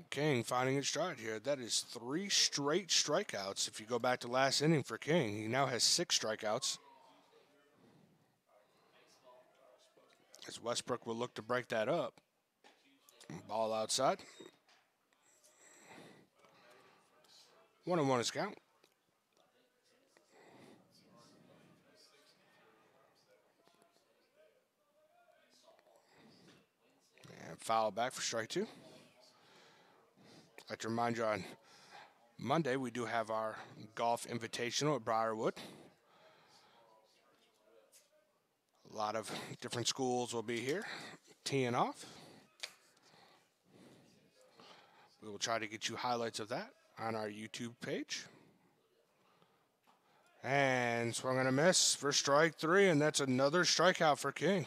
King finding his stride here. That is 3 straight strikeouts. If you go back to last inning for King, he now has 6 strikeouts. As Westbrook will look to break that up. Ball outside. 1-1 is count. And foul back for strike 2. I'd like to remind you on Monday we do have our golf invitational at Briarwood. A lot of different schools will be here teeing off. We will try to get you highlights of that on our YouTube page. And swung on a miss for strike 3, and that's another strikeout for King.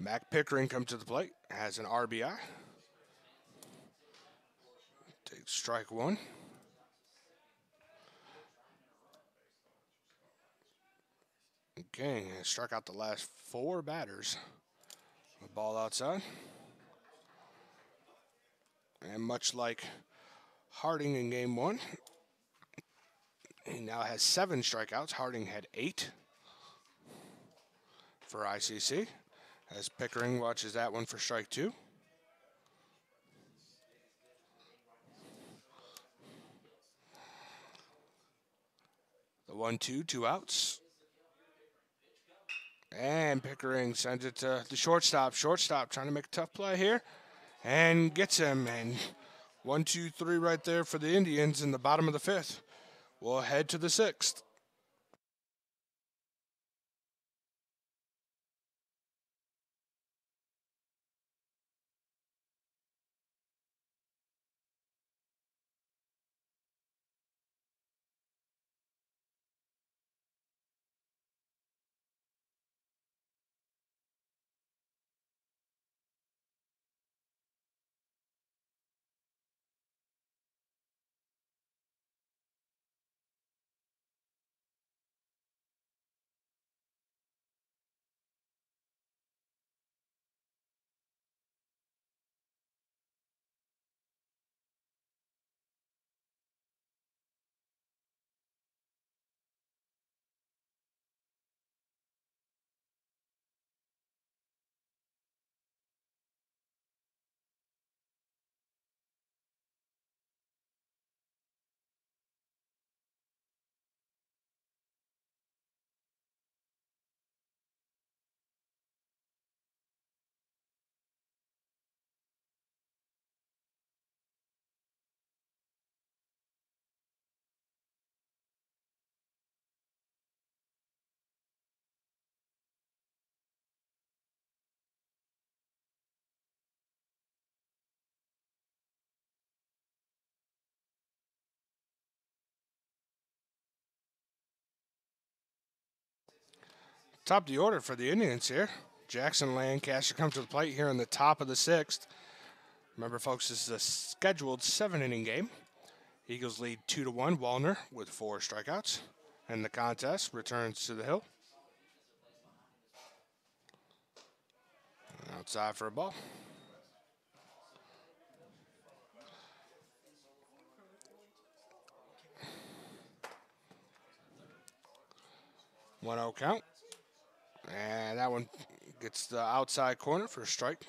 Mac Pickering comes to the plate, has an RBI. Takes strike 1. King has struck out the last 4 batters. The ball outside. And much like Harding in game 1, he now has 7 strikeouts. Harding had 8 for ICC. As Pickering watches that one for strike 2. The 1-2, 2 outs. And Pickering sends it to the shortstop. Shortstop trying to make a tough play here. And gets him. And 1-2-3 right there for the Indians in the bottom of the 5th. We'll head to the 6th. Top of the order for the Indians here. Jackson Lancaster comes to the plate here in the top of the 6th. Remember, folks, this is a scheduled 7-inning game. Eagles lead 2-1. Wallner with 4 strikeouts. And the contest returns to the hill. Outside for a ball. One 0 count. And that one gets the outside corner for a strike.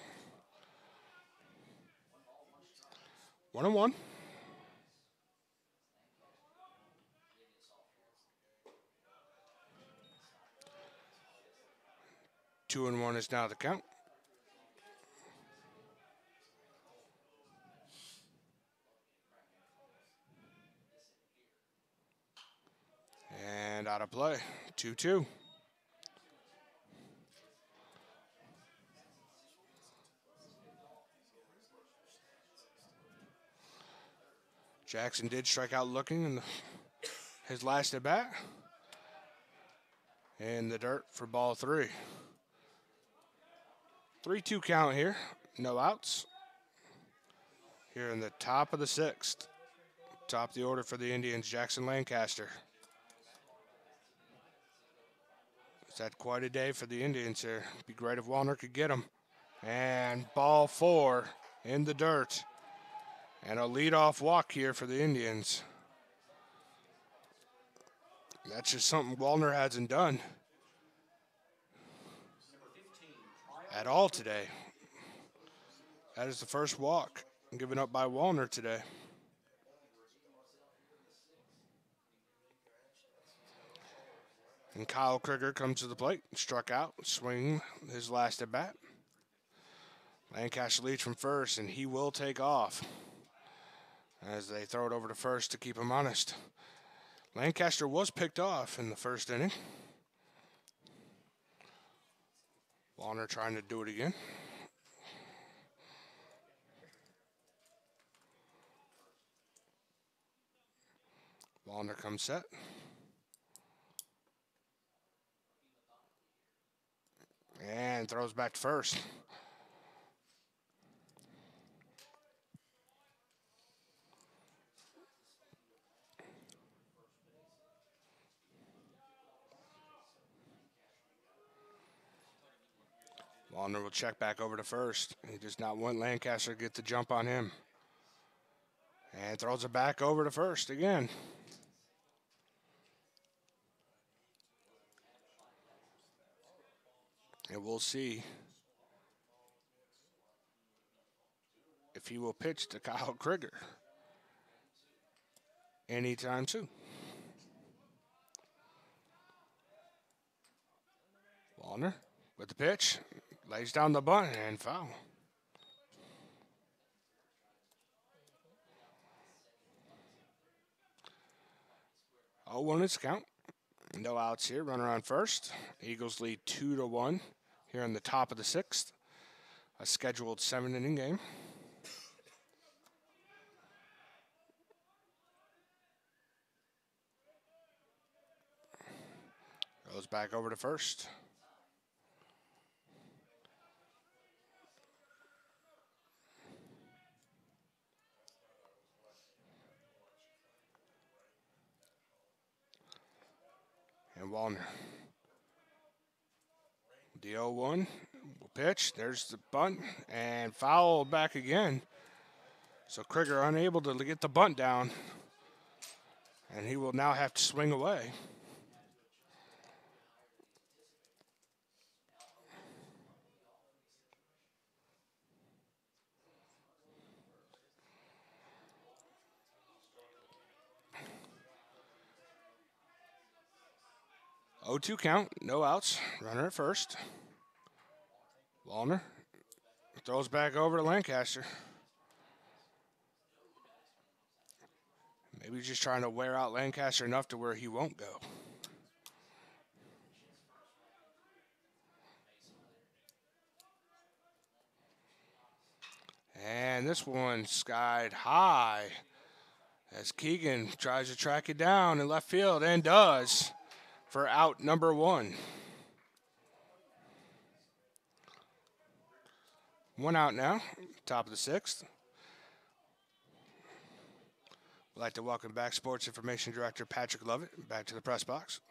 1-1. 2-1 is now the count. And out of play. 2-2. Jackson did strike out looking in his last at bat. In the dirt for ball 3. 3-2 count here. No outs. Here in the top of the 6th. Top of the order for the Indians, Jackson Lancaster. It's had quite a day for the Indians here. Be great if Wallner could get him. And ball 4 in the dirt. And a leadoff walk here for the Indians. That's just something Wallner hasn't done at all today. That is the first walk given up by Wallner today. And Kyle Krieger comes to the plate, struck out, swinging his last at bat. Lancaster leads from first, and he will take off as they throw it over to first to keep him honest. Lancaster was picked off in the first inning. Wallner trying to do it again. Wallner comes set. And throws back to first. Wallner will check back over to first. He does not want Lancaster to get the jump on him. And throws it back over to first again. And we'll see if he will pitch to Kyle Krieger anytime soon. Wallner with the pitch, lays down the bunt and foul. Oh, 1 is count. No outs here. Runner on first. Eagles lead 2-1 here in the top of the 6th. A scheduled 7-inning game. Goes back over to first. And Wallner. The 0-1 will pitch. There's the bunt and foul back again. So Krieger unable to get the bunt down. And he will now have to swing away. Oh, 2 count, no outs. Runner at first. Wallner throws back over to Lancaster. Maybe just trying to wear out Lancaster enough to where he won't go. And this one skied high as Keegan tries to track it down in left field and does for out number 1. 1 out now, top of the 6th. I'd like to welcome back Sports Information Director Patrick Lovett back to the press box.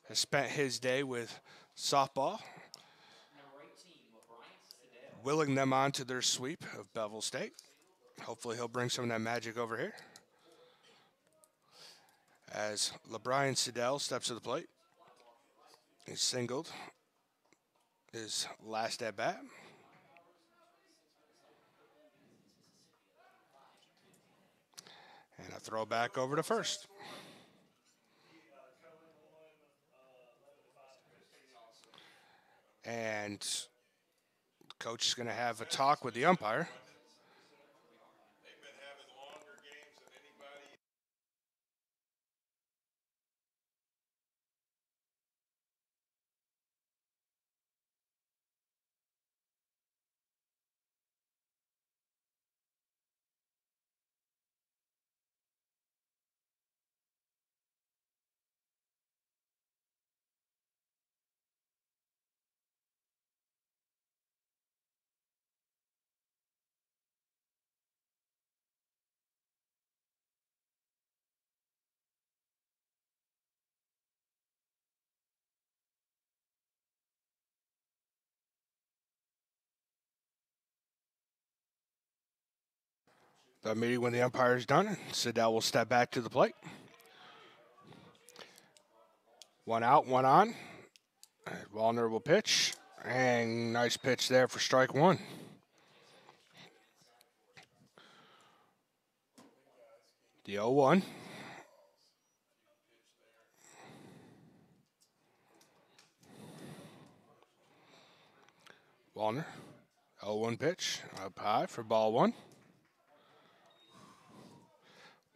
Has spent his day with softball, willing them on to their sweep of Belleville State. Hopefully he'll bring some of that magic over here. As LeBrian Siddell steps to the plate, he's singled his last at bat. And a throw back over to first. And the coach is going to have a talk with the umpire. The meeting when the umpire is done, Siddell will step back to the plate. 1 out, 1 on. Wallner will pitch, and nice pitch there for strike 1. The 0-1. Wallner, 0-1 pitch, up high for ball 1.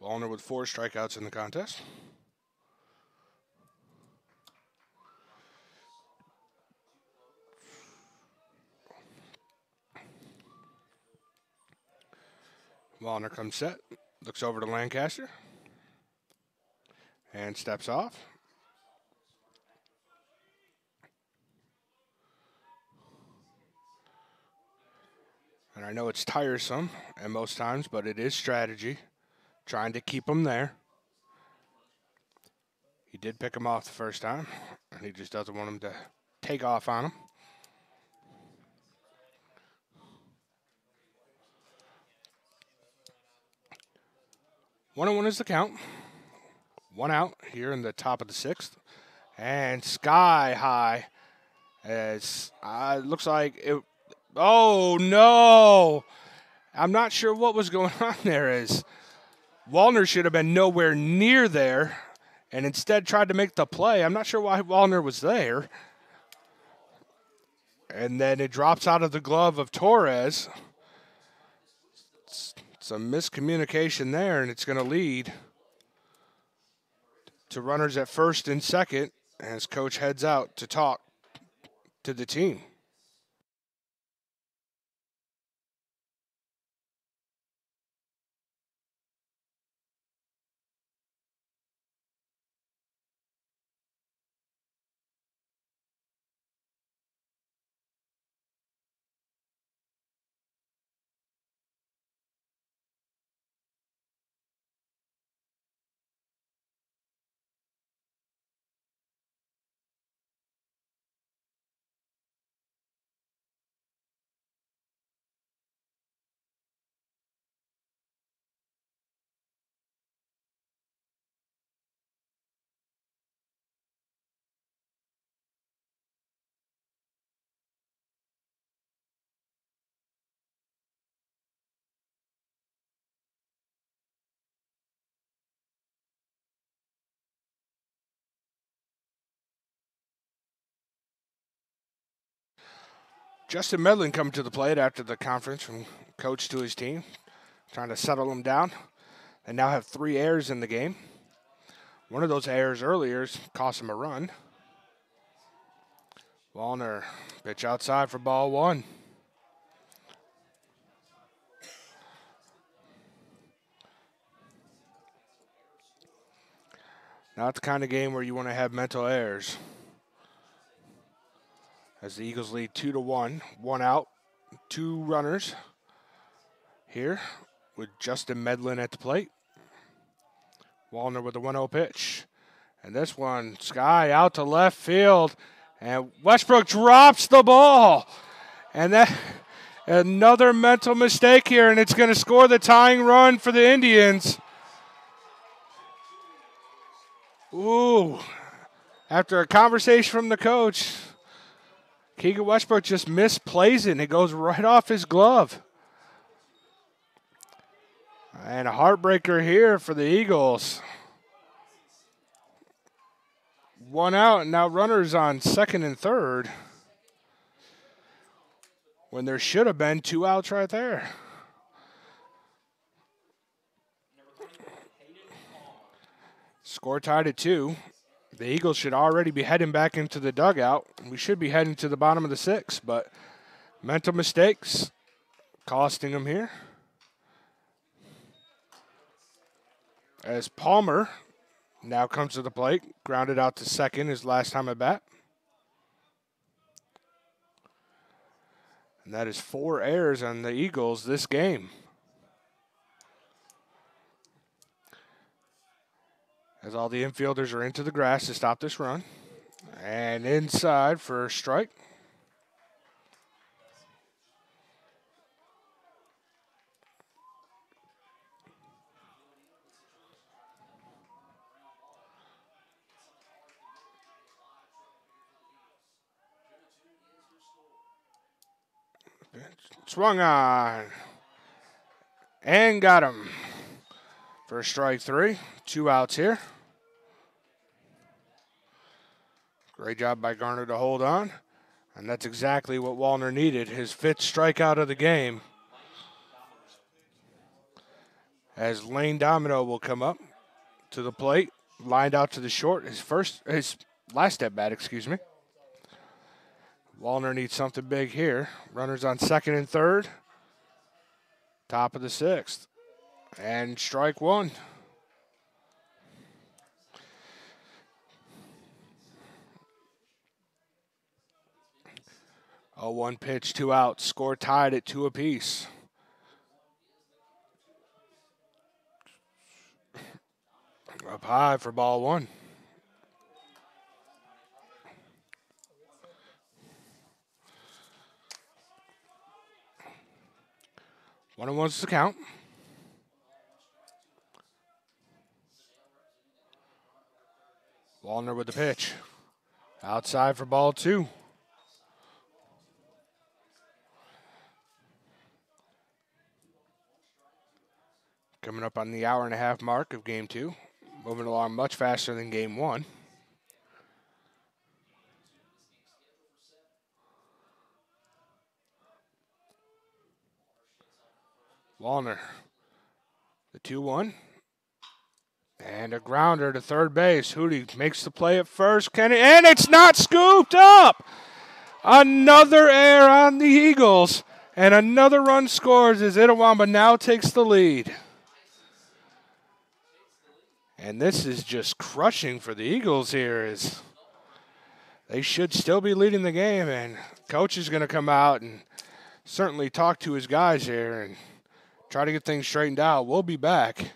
Wallner with 4 strikeouts in the contest. Wallner comes set, looks over to Lancaster, and steps off. And I know it's tiresome at most times, but it is strategy, trying to keep him there. He did pick him off the first time, and he just doesn't want him to take off on him. One and 1 is the count. 1 out here in the top of the 6th. And sky high as it looks like it. Oh, no. I'm not sure what was going on there as Wallner should have been nowhere near there and instead tried to make the play. I'm not sure why Wallner was there. And then it drops out of the glove of Torres. Some miscommunication there, and it's going to lead to runners at first and second as coach heads out to talk to the team. Justin Medlin coming to the plate after the conference from coach to his team, trying to settle them down. They now have 3 errors in the game. One of those errors earlier cost him a run. Wallner, pitch outside for ball 1. Not the kind of game where you want to have mental errors. As the Eagles lead 2-1, 1 out, 2 runners here with Justin Medlin at the plate. Wallner with the 1-0 pitch. And this one, Sky out to left field. And Westbrook drops the ball. And that another mental mistake here, and it's going to score the tying run for the Indians. Ooh. After a conversation from the coach, Keegan Westbrook just misplays it, and it goes right off his glove. And a heartbreaker here for the Eagles. 1 out, and now runners on second and third, when there should have been 2 outs right there. Score tied at 2. The Eagles should already be heading back into the dugout. We should be heading to the bottom of the 6th, but mental mistakes costing them here. As Palmer now comes to the plate, grounded out to second his last time at bat. And that is 4 errors on the Eagles this game. As all the infielders are into the grass to stop this run. And inside for a strike. Swung on. And got him for strike 3. 2 outs here. Great job by Garner to hold on. And that's exactly what Wallner needed. His 5th strikeout of the game. As Lane Domino will come up to the plate. Lined out to the short. His last at bat, excuse me. Wallner needs something big here. Runners on second and third. Top of the 6th. And strike 1. A 1 pitch, 2 outs. Score tied at 2 apiece. Up high for ball 1. One and one's the count. Wallner with the pitch. Outside for ball 2. Coming up on the hour-and-a-half mark of Game 2. Moving along much faster than Game 1. Wallner, the 2-1. And a grounder to third base. Hootie makes the play at first. And it's not scooped up! Another error on the Eagles. And another run scores as Itawamba now takes the lead. And this is just crushing for the Eagles here, as they should still be leading the game. And coach is going to come out and certainly talk to his guys here and try to get things straightened out. We'll be back.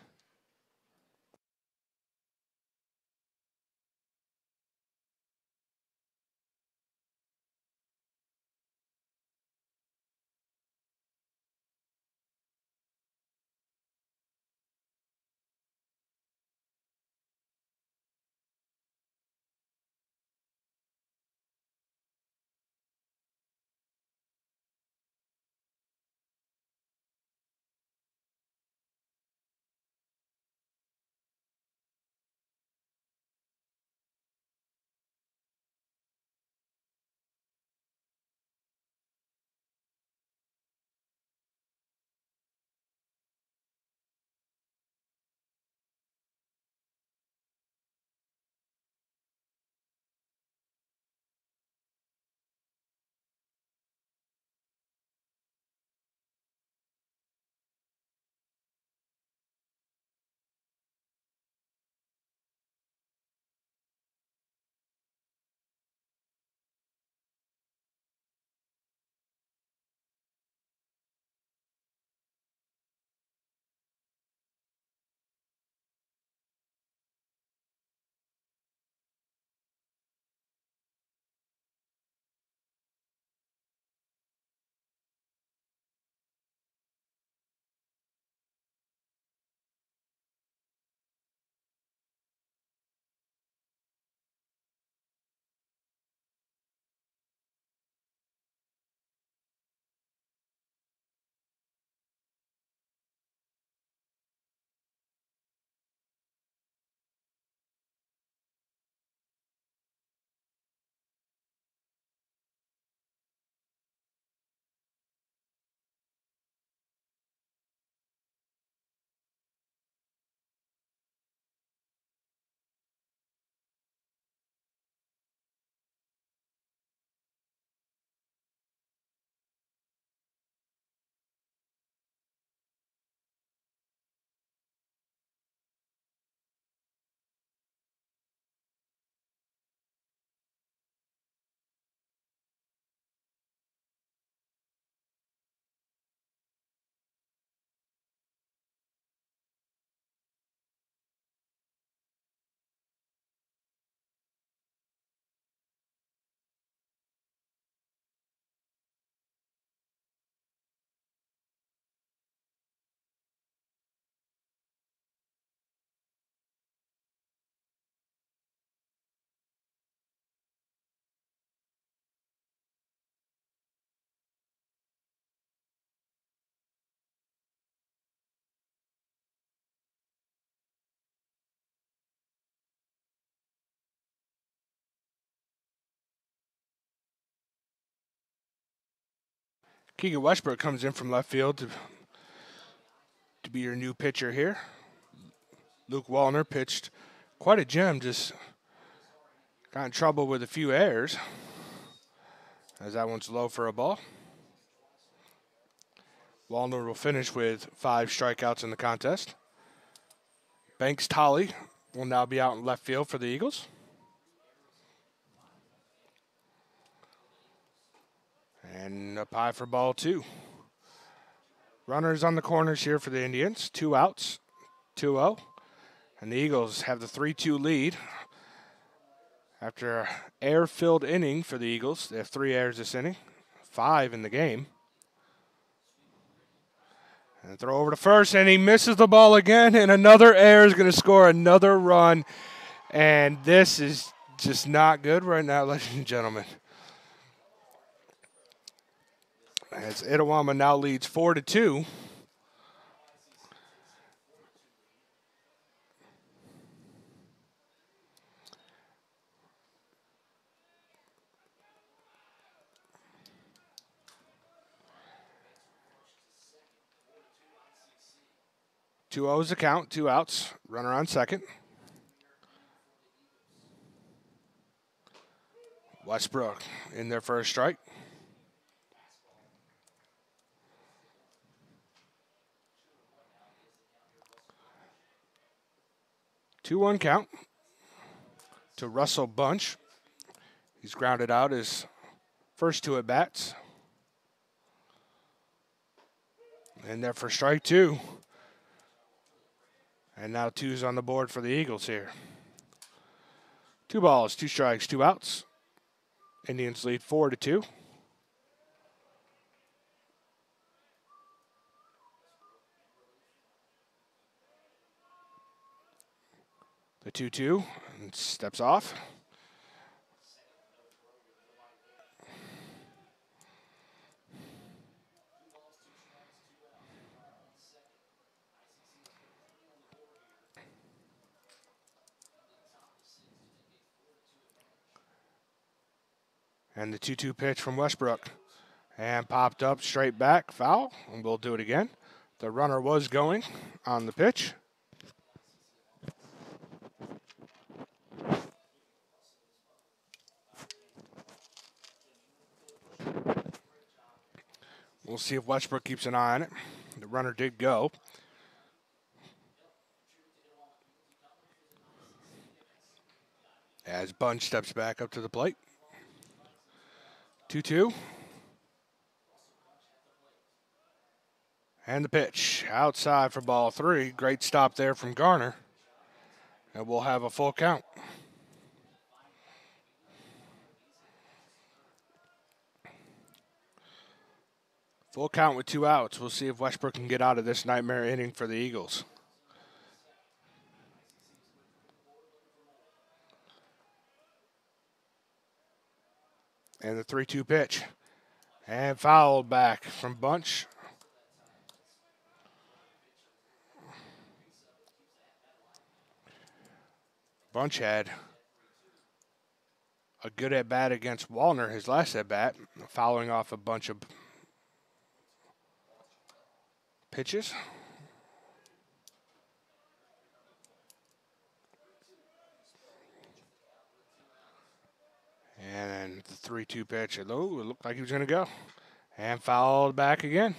Keegan Westbrook comes in from left field to be your new pitcher here. Luke Wallner pitched quite a gem, just got in trouble with a few errors, as that one's low for a ball. Wallner will finish with 5 strikeouts in the contest. Banks Tolley will now be out in left field for the Eagles. And up high for ball 2. Runners on the corners here for the Indians. 2 outs, 2-0. And the Eagles have the 3-2 lead. After an air-filled inning for the Eagles, they have 3 errors this inning, 5 in the game. And throw over to first, and he misses the ball again, and another error is going to score another run. And this is just not good right now, ladies and gentlemen. As Itawamba now leads 4-2. Two O's the count, 2 outs, runner on second. Westbrook in their first strike. Two-one count to Russell Bunch. He's grounded out his first 2 at-bats. And there for strike 2. And now 2's on the board for the Eagles here. 2 balls, 2 strikes, 2 outs. Indians lead 4-2. The 2-2 and steps off. And the 2-2 pitch from Westbrook. And popped up straight back, foul, and we'll do it again. The runner was going on the pitch. We'll see if Westbrook keeps an eye on it. The runner did go. As Bunch steps back up to the plate. 2-2. And the pitch outside for ball 3. Great stop there from Garner. And we'll have a full count. Full count with 2 outs. We'll see if Westbrook can get out of this nightmare inning for the Eagles. And the 3-2 pitch. And fouled back from Bunch. Bunch had a good at-bat against Wallner, his last at-bat, fouling off a bunch of pitches. And the 3-2 pitch. It looked like he was going to go. And fouled back again.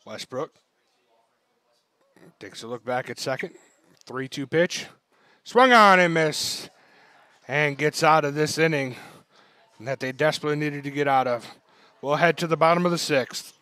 Westbrook takes a look back at second. 3-2 pitch. Swung on and missed. And gets out of this inning that they desperately needed to get out of. We'll head to the bottom of the 6th.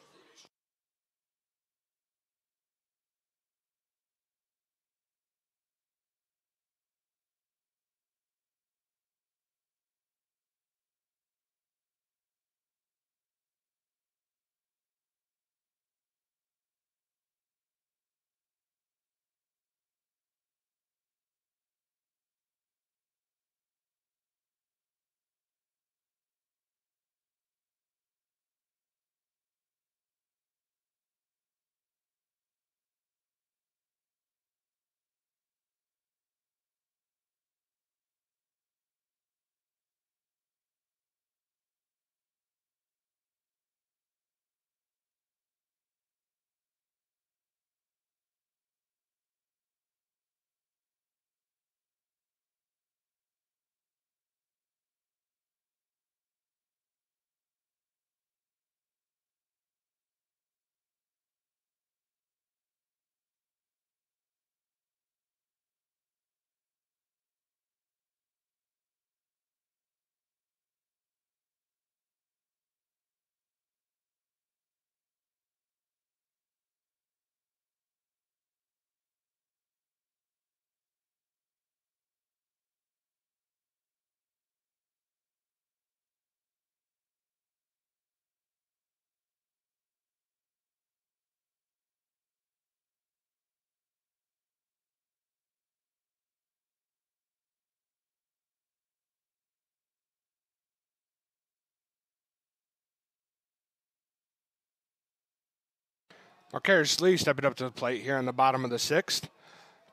Marcarius Lee stepping up to the plate here in the bottom of the 6th,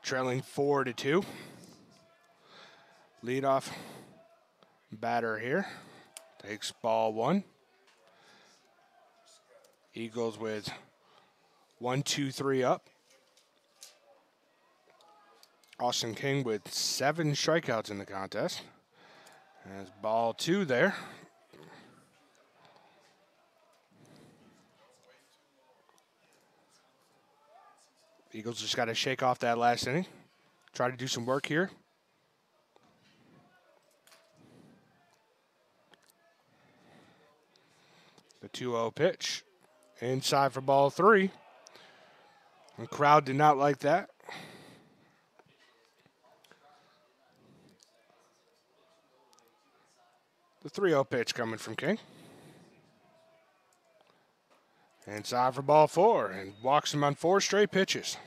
trailing 4-2. Leadoff batter here takes ball 1. Eagles with 1-2-3 up. Austin King with 7 strikeouts in the contest. There's ball 2 there. Eagles just got to shake off that last inning. Try to do some work here. The 2-0 pitch. Inside for ball 3. The crowd did not like that. The 3-0 pitch coming from King. Inside for ball 4, and walks him on 4 straight pitches.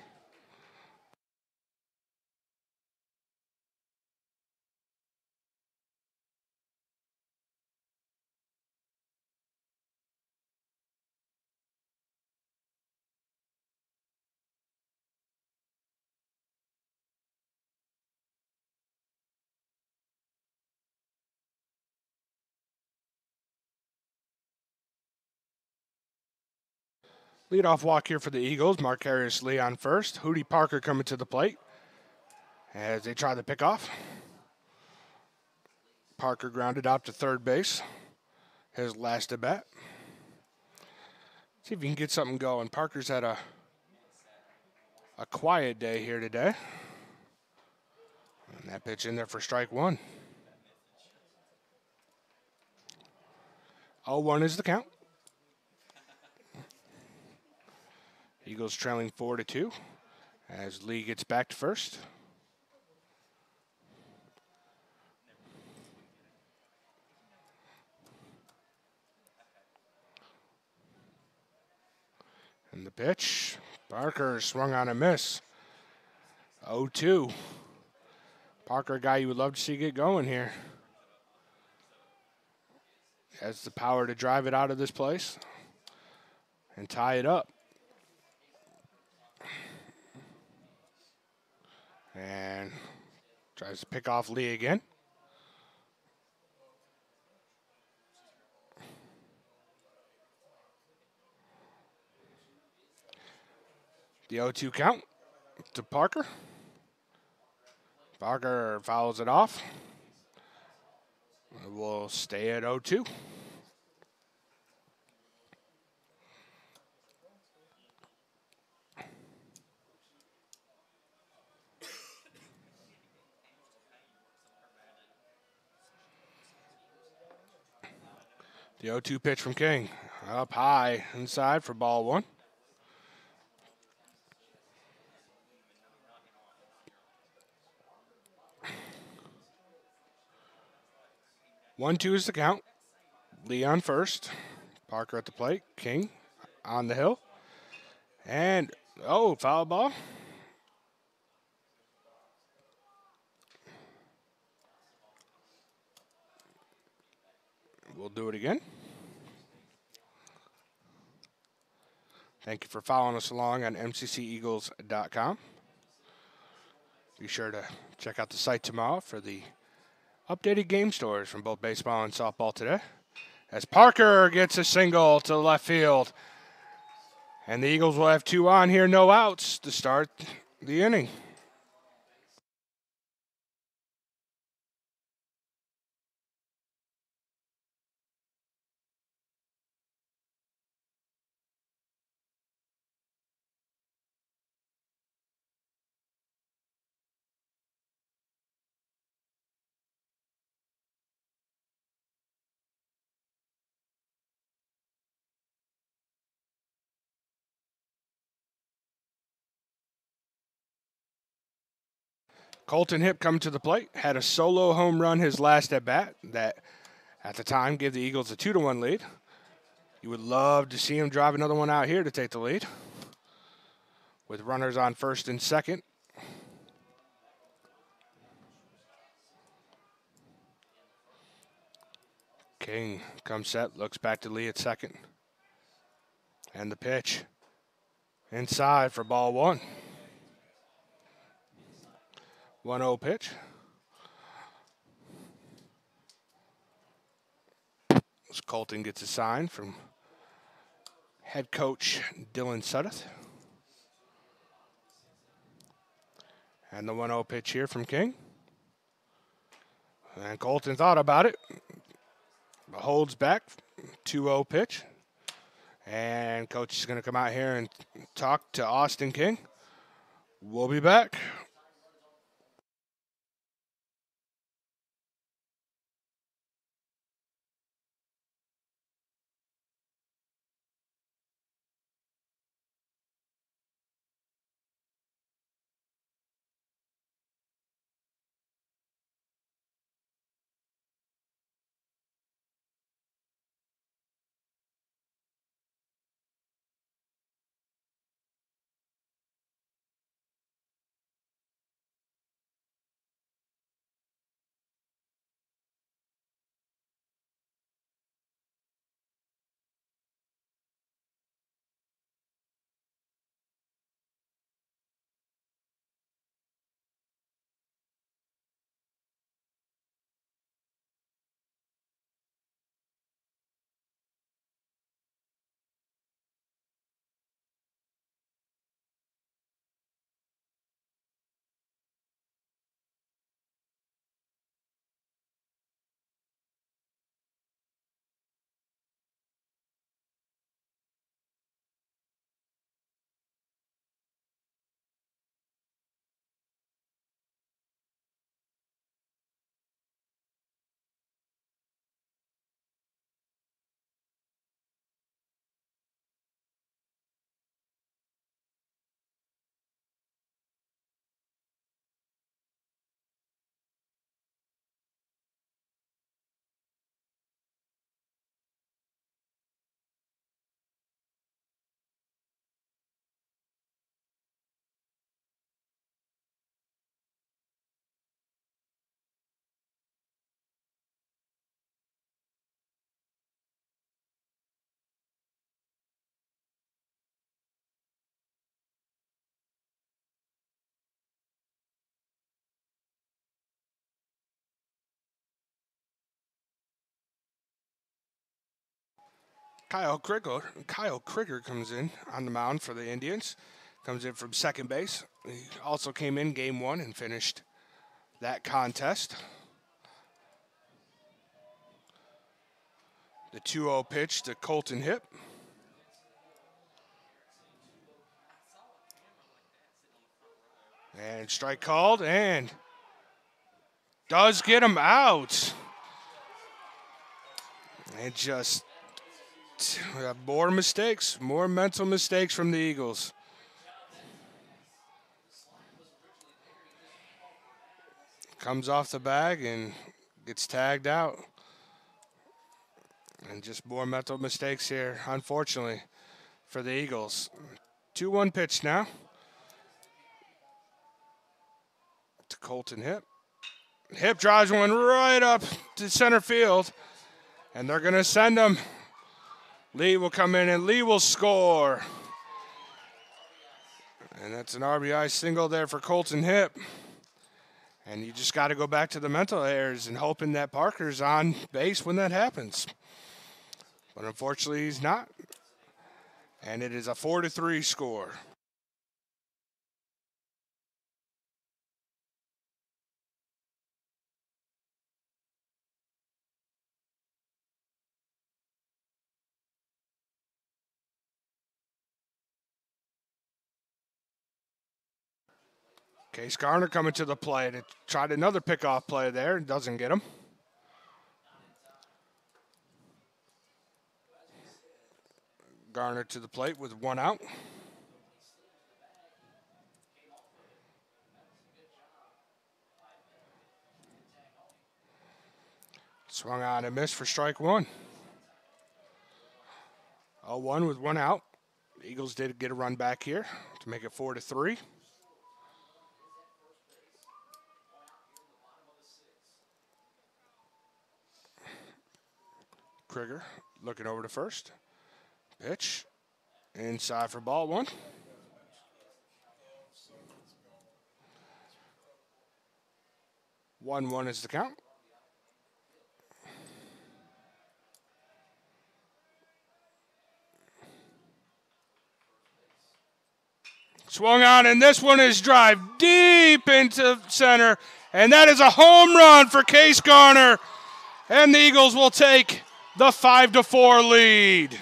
Leadoff walk here for the Eagles. Marcarius Lee on first. Hootie Parker coming to the plate as they try to pick off. Parker grounded out to third base. His last at bat. See if he can get something going. Parker's had a quiet day here today. And that pitch in there for strike 1. 0-1 is the count. Eagles trailing 4-2 as Lee gets back to first. And the pitch, Parker swung on a miss. 0-2. Parker, a guy you would love to see get going here. Has the power to drive it out of this place and tie it up. And tries to pick off Lee again. The 0-2 count to Parker. Parker fouls it off. We'll stay at 0-2. The 0-2 pitch from King. Up high inside for ball 1. One, 2 is the count. Lee on first. Parker at the plate. King on the hill. And, foul ball. We'll do it again. Thank you for following us along on MCCEagles.com. Be sure to check out the site tomorrow for the updated game stories from both baseball and softball today. As Parker gets a single to left field. And the Eagles will have 2 on here, no outs to start the inning. Colton Hipp coming to the plate, had a solo home run his last at bat that at the time gave the Eagles a 2-1 lead. You would love to see him drive another one out here to take the lead with runners on first and second. King comes set, looks back to Lee at second. And the pitch Inside for ball one. 1-0 pitch. As Colton gets a sign from head coach Dylan Suddeth. And the 1-0 pitch here from King. And Colton thought about it. Holds back. 2-0 pitch. And coach is going to come out here and talk to Austin King. We'll be back. Kyle Krieger comes in on the mound for the Indians. Comes in from second base. He also came in game one and finished that contest. The 2-0 pitch to Colton Hip. And strike called and does get him out. And just more mistakes, more mental mistakes from the Eagles. Comes off the bag and gets tagged out. And just more mental mistakes here, unfortunately, for the Eagles. 2-1 pitch now to Colton Hip. Hip drives one right up to center field, and they're going to send him. Lee will come in, and Lee will score. And that's an RBI single there for Colton Hip. And you just got to go back to the mental errors and hoping that Parker's on base when that happens. But unfortunately, he's not. And it is a 4-3 score. Case Garner coming to the plate. It tried another pickoff play there. Doesn't get him. Garner to the plate with one out. Swung on and missed for strike one. 0-1 with one out. The Eagles did get a run back here to make it 4-3. Krieger looking over to first. Pitch inside for ball one. 1-1 is the count. Swung on, and this one is drive deep into center, and that is a home run for Case Garner, and the Eagles will take the 5-4 lead.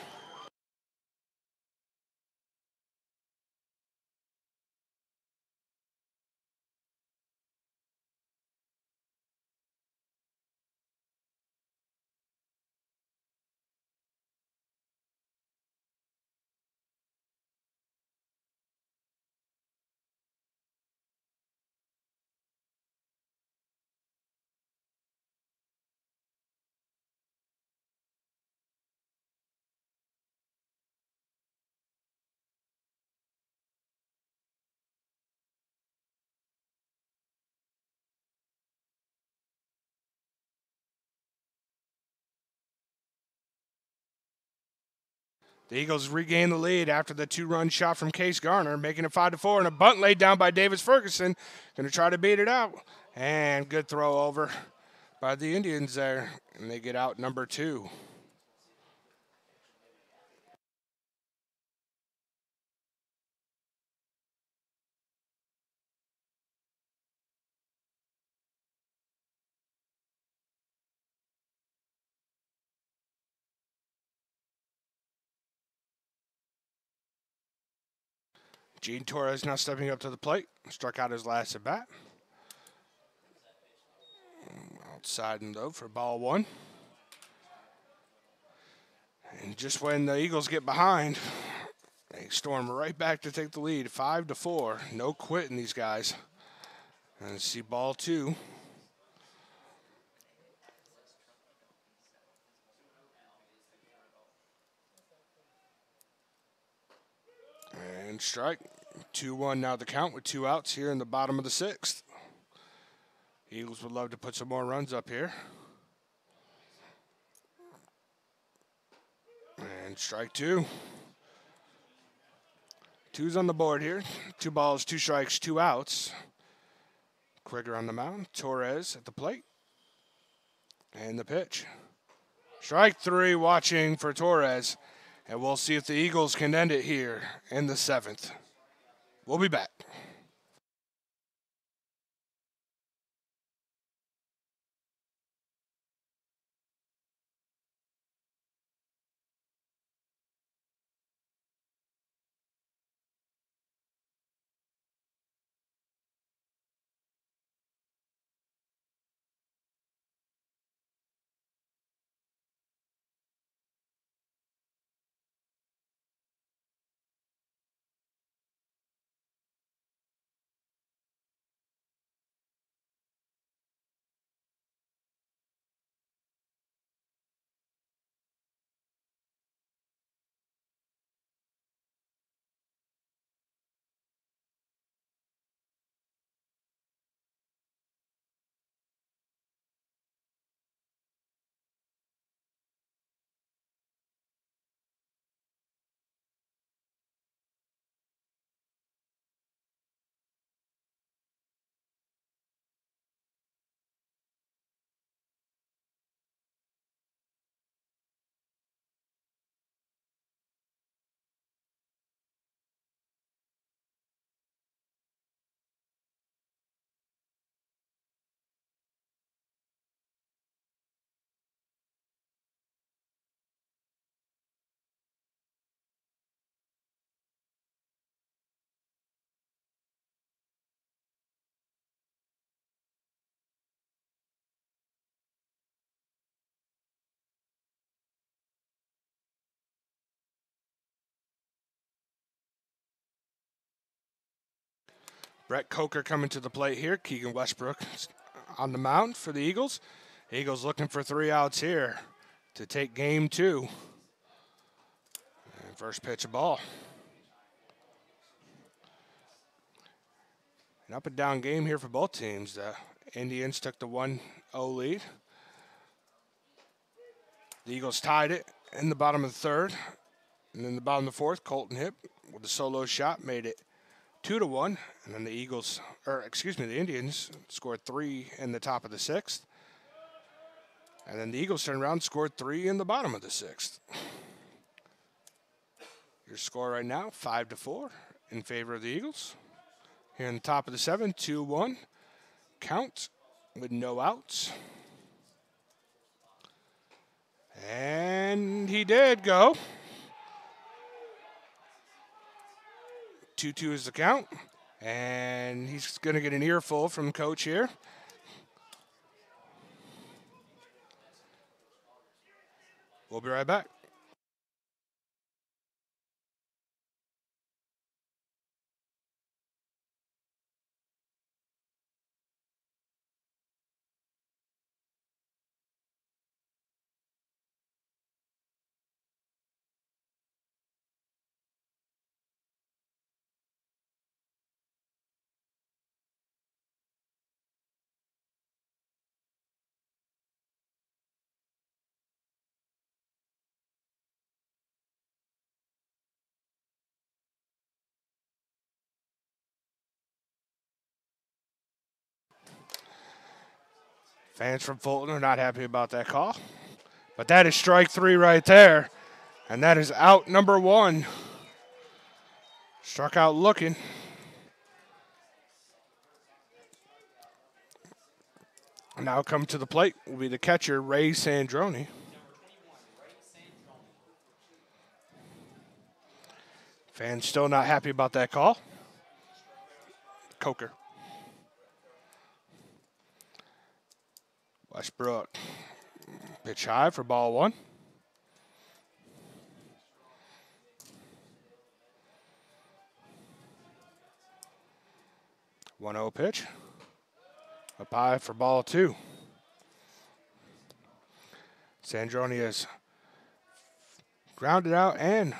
The Eagles regain the lead after the 2-run shot from Case Garner, making it 5-4, and a bunt laid down by Davis Ferguson. Going to try to beat it out. And good throw over by the Indians there, and they get out number 2. Gene Torres now stepping up to the plate. Struck out his last at bat. Outside and low for ball 1. And just when the Eagles get behind, they storm right back to take the lead. 5-4. No quitting these guys. And see ball 2. And strike. 2-1 now the count with 2 outs here in the bottom of the 6th. Eagles would love to put some more runs up here. And strike 2. 2's on the board here. 2 balls, 2 strikes, 2 outs. Quicker on the mound. Torres at the plate. And the pitch. Strike 3 watching for Torres. And we'll see if the Eagles can end it here in the 7th. We'll be back. Brett Coker coming to the plate here. Keegan Westbrook on the mound for the Eagles. Eagles looking for 3 outs here to take game 2. And first pitch of ball. An up and down game here for both teams. The Indians took the 1-0 lead. The Eagles tied it in the bottom of the 3rd. And in the bottom of the 4th, Colton Hipp with a solo shot made it 2-1, and then the Indians scored 3 in the top of the 6th, and then the Eagles turned around and scored 3 in the bottom of the 6th. Your score right now, 5-4 in favor of the Eagles. Here in the top of the 7th, 2-1 count with no outs. And he did go. 2-2 is the count. And he's going to get an earful from Coach here. We'll be right back. Fans from Fulton are not happy about that call. But that is strike 3 right there. And that is out number 1. Struck out looking. Now come to the plate will be the catcher, Ray Sandroni. Fans still not happy about that call. Coker. Westbrook. Pitch high for ball 1. One 0 pitch. Up high for ball 2. Sandroni has grounded out and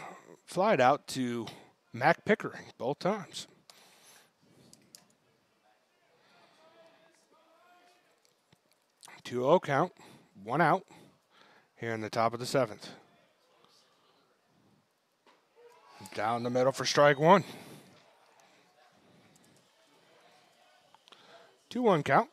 flied out to Mac Pickering both times. Two 0 count, 1 out here in the top of the 7th. Down the middle for strike 1. 2-1 count.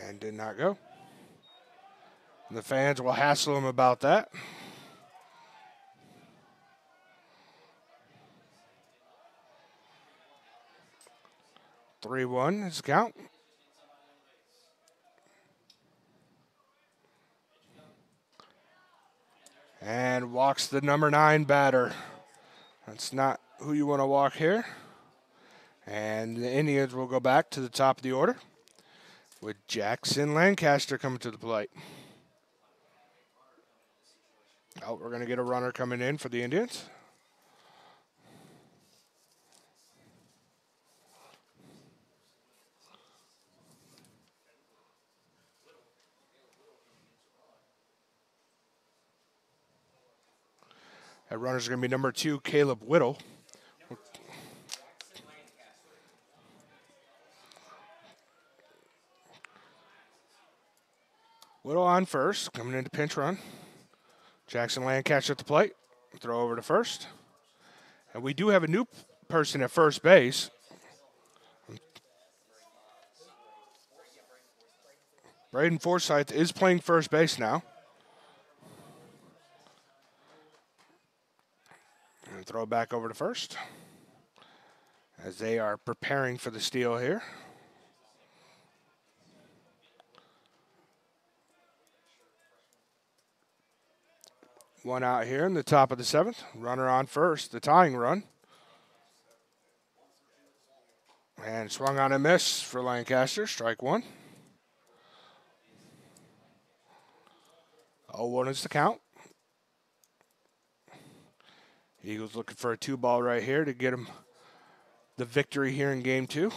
And did not go. And the fans will hassle him about that. Three 1 is the count. And walks the number 9 batter. That's not who you want to walk here. And the Indians will go back to the top of the order with Jackson Lancaster coming to the plate. Oh, we're going to get a runner coming in for the Indians. That runner's going to be number 2, Caleb Whittle. Whittle on first, coming into pinch run. Jackson Lancaster at the plate. Throw over to first. And we do have a new person at first base. Braden Forsythe is playing first base now. And throw back over to first as they are preparing for the steal here. One out here in the top of the 7th. Runner on first, the tying run. And swung on a miss for Lancaster, strike 1. 0-1 is the count. Eagles looking for a 2-ball right here to get them the victory here in game 2.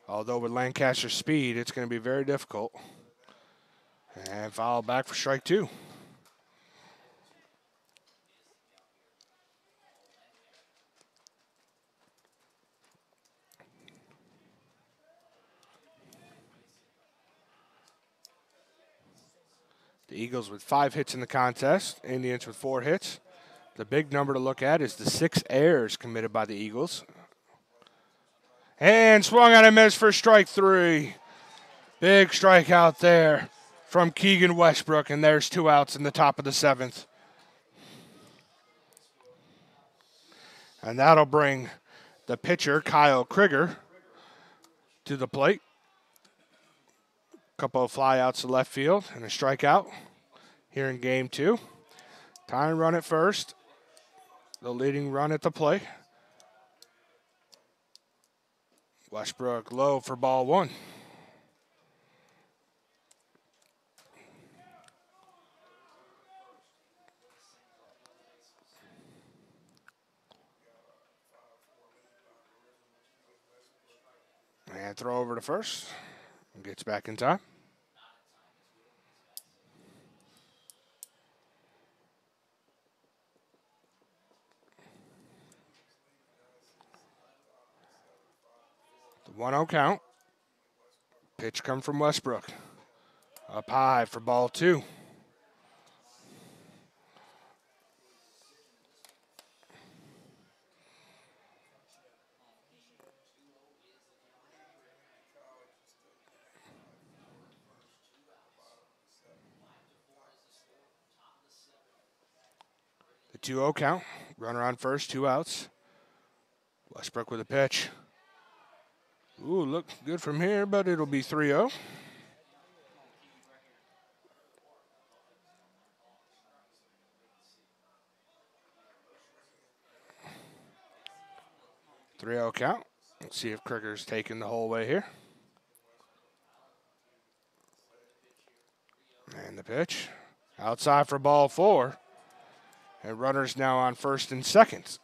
Although with Lancaster's speed, it's going to be very difficult. And foul back for strike 2. The Eagles with 5 hits in the contest, Indians with 4 hits. The big number to look at is the 6 errors committed by the Eagles. And swung on a miss for strike 3. Big strikeout there from Keegan Westbrook, and there's 2 outs in the top of the 7th. And that'll bring the pitcher, Kyle Krieger, to the plate. Couple of flyouts to left field and a strikeout here in game 2. Tying run at first. The leading run at the plate. Westbrook low for ball 1. And throw over to first. Gets back in time. The 1-0 count. Pitch come from Westbrook. Up high for ball 2. The 2-0 count. Runner on first, 2 outs. Westbrook with a pitch. Ooh, look good from here, but it'll be 3-0. Count. Let's see if Krieger's taking the whole way here. And the pitch. Outside for ball 4. And runners now on first and second,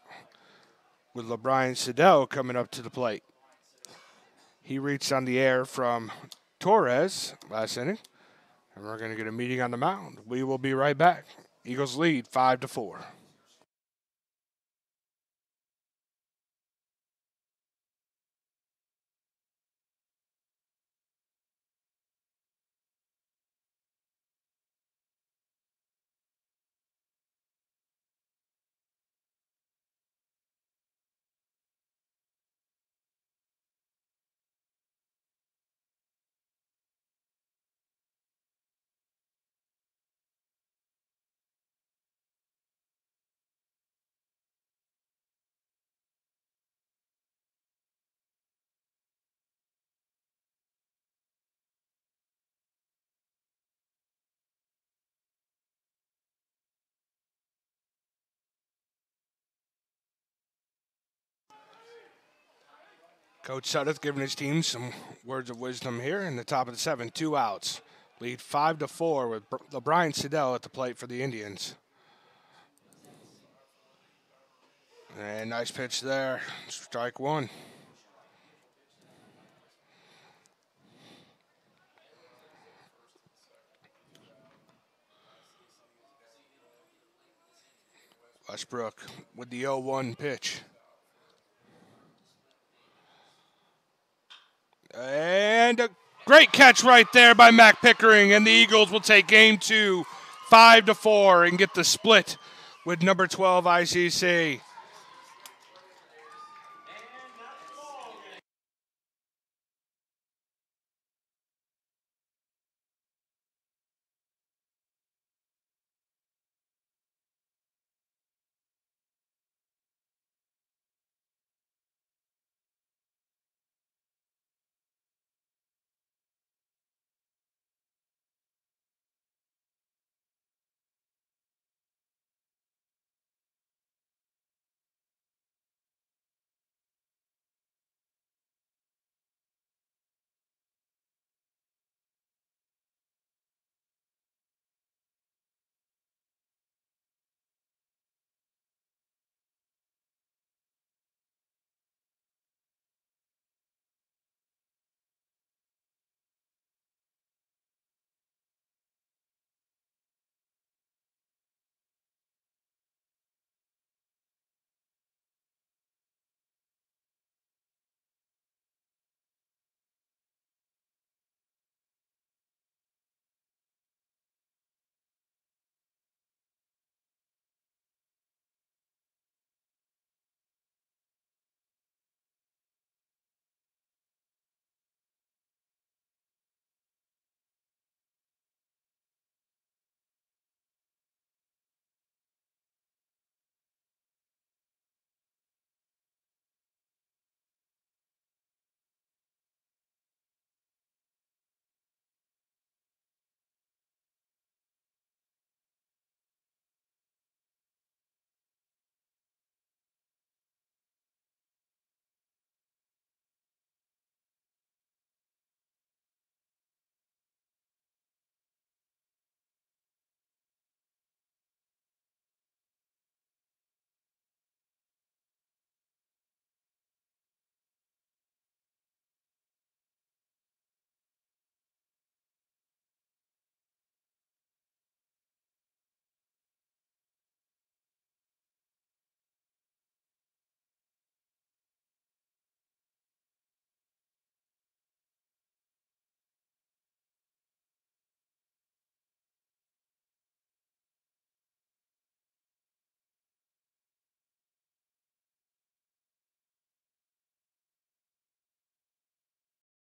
with LeBron Siddell coming up to the plate. He reached on the air from Torres last inning, and we're going to get a meeting on the mound. We will be right back. Eagles lead 5-4. Coach Sudduth giving his team some words of wisdom here in the top of the 7th, 2 outs. Lead 5-4 with LeBron Siddell at the plate for the Indians. And nice pitch there. Strike 1. Westbrook with the 0-1 pitch. And a great catch right there by Mac Pickering, and the Eagles will take game 2, 5-4, and get the split with number 12 ICC.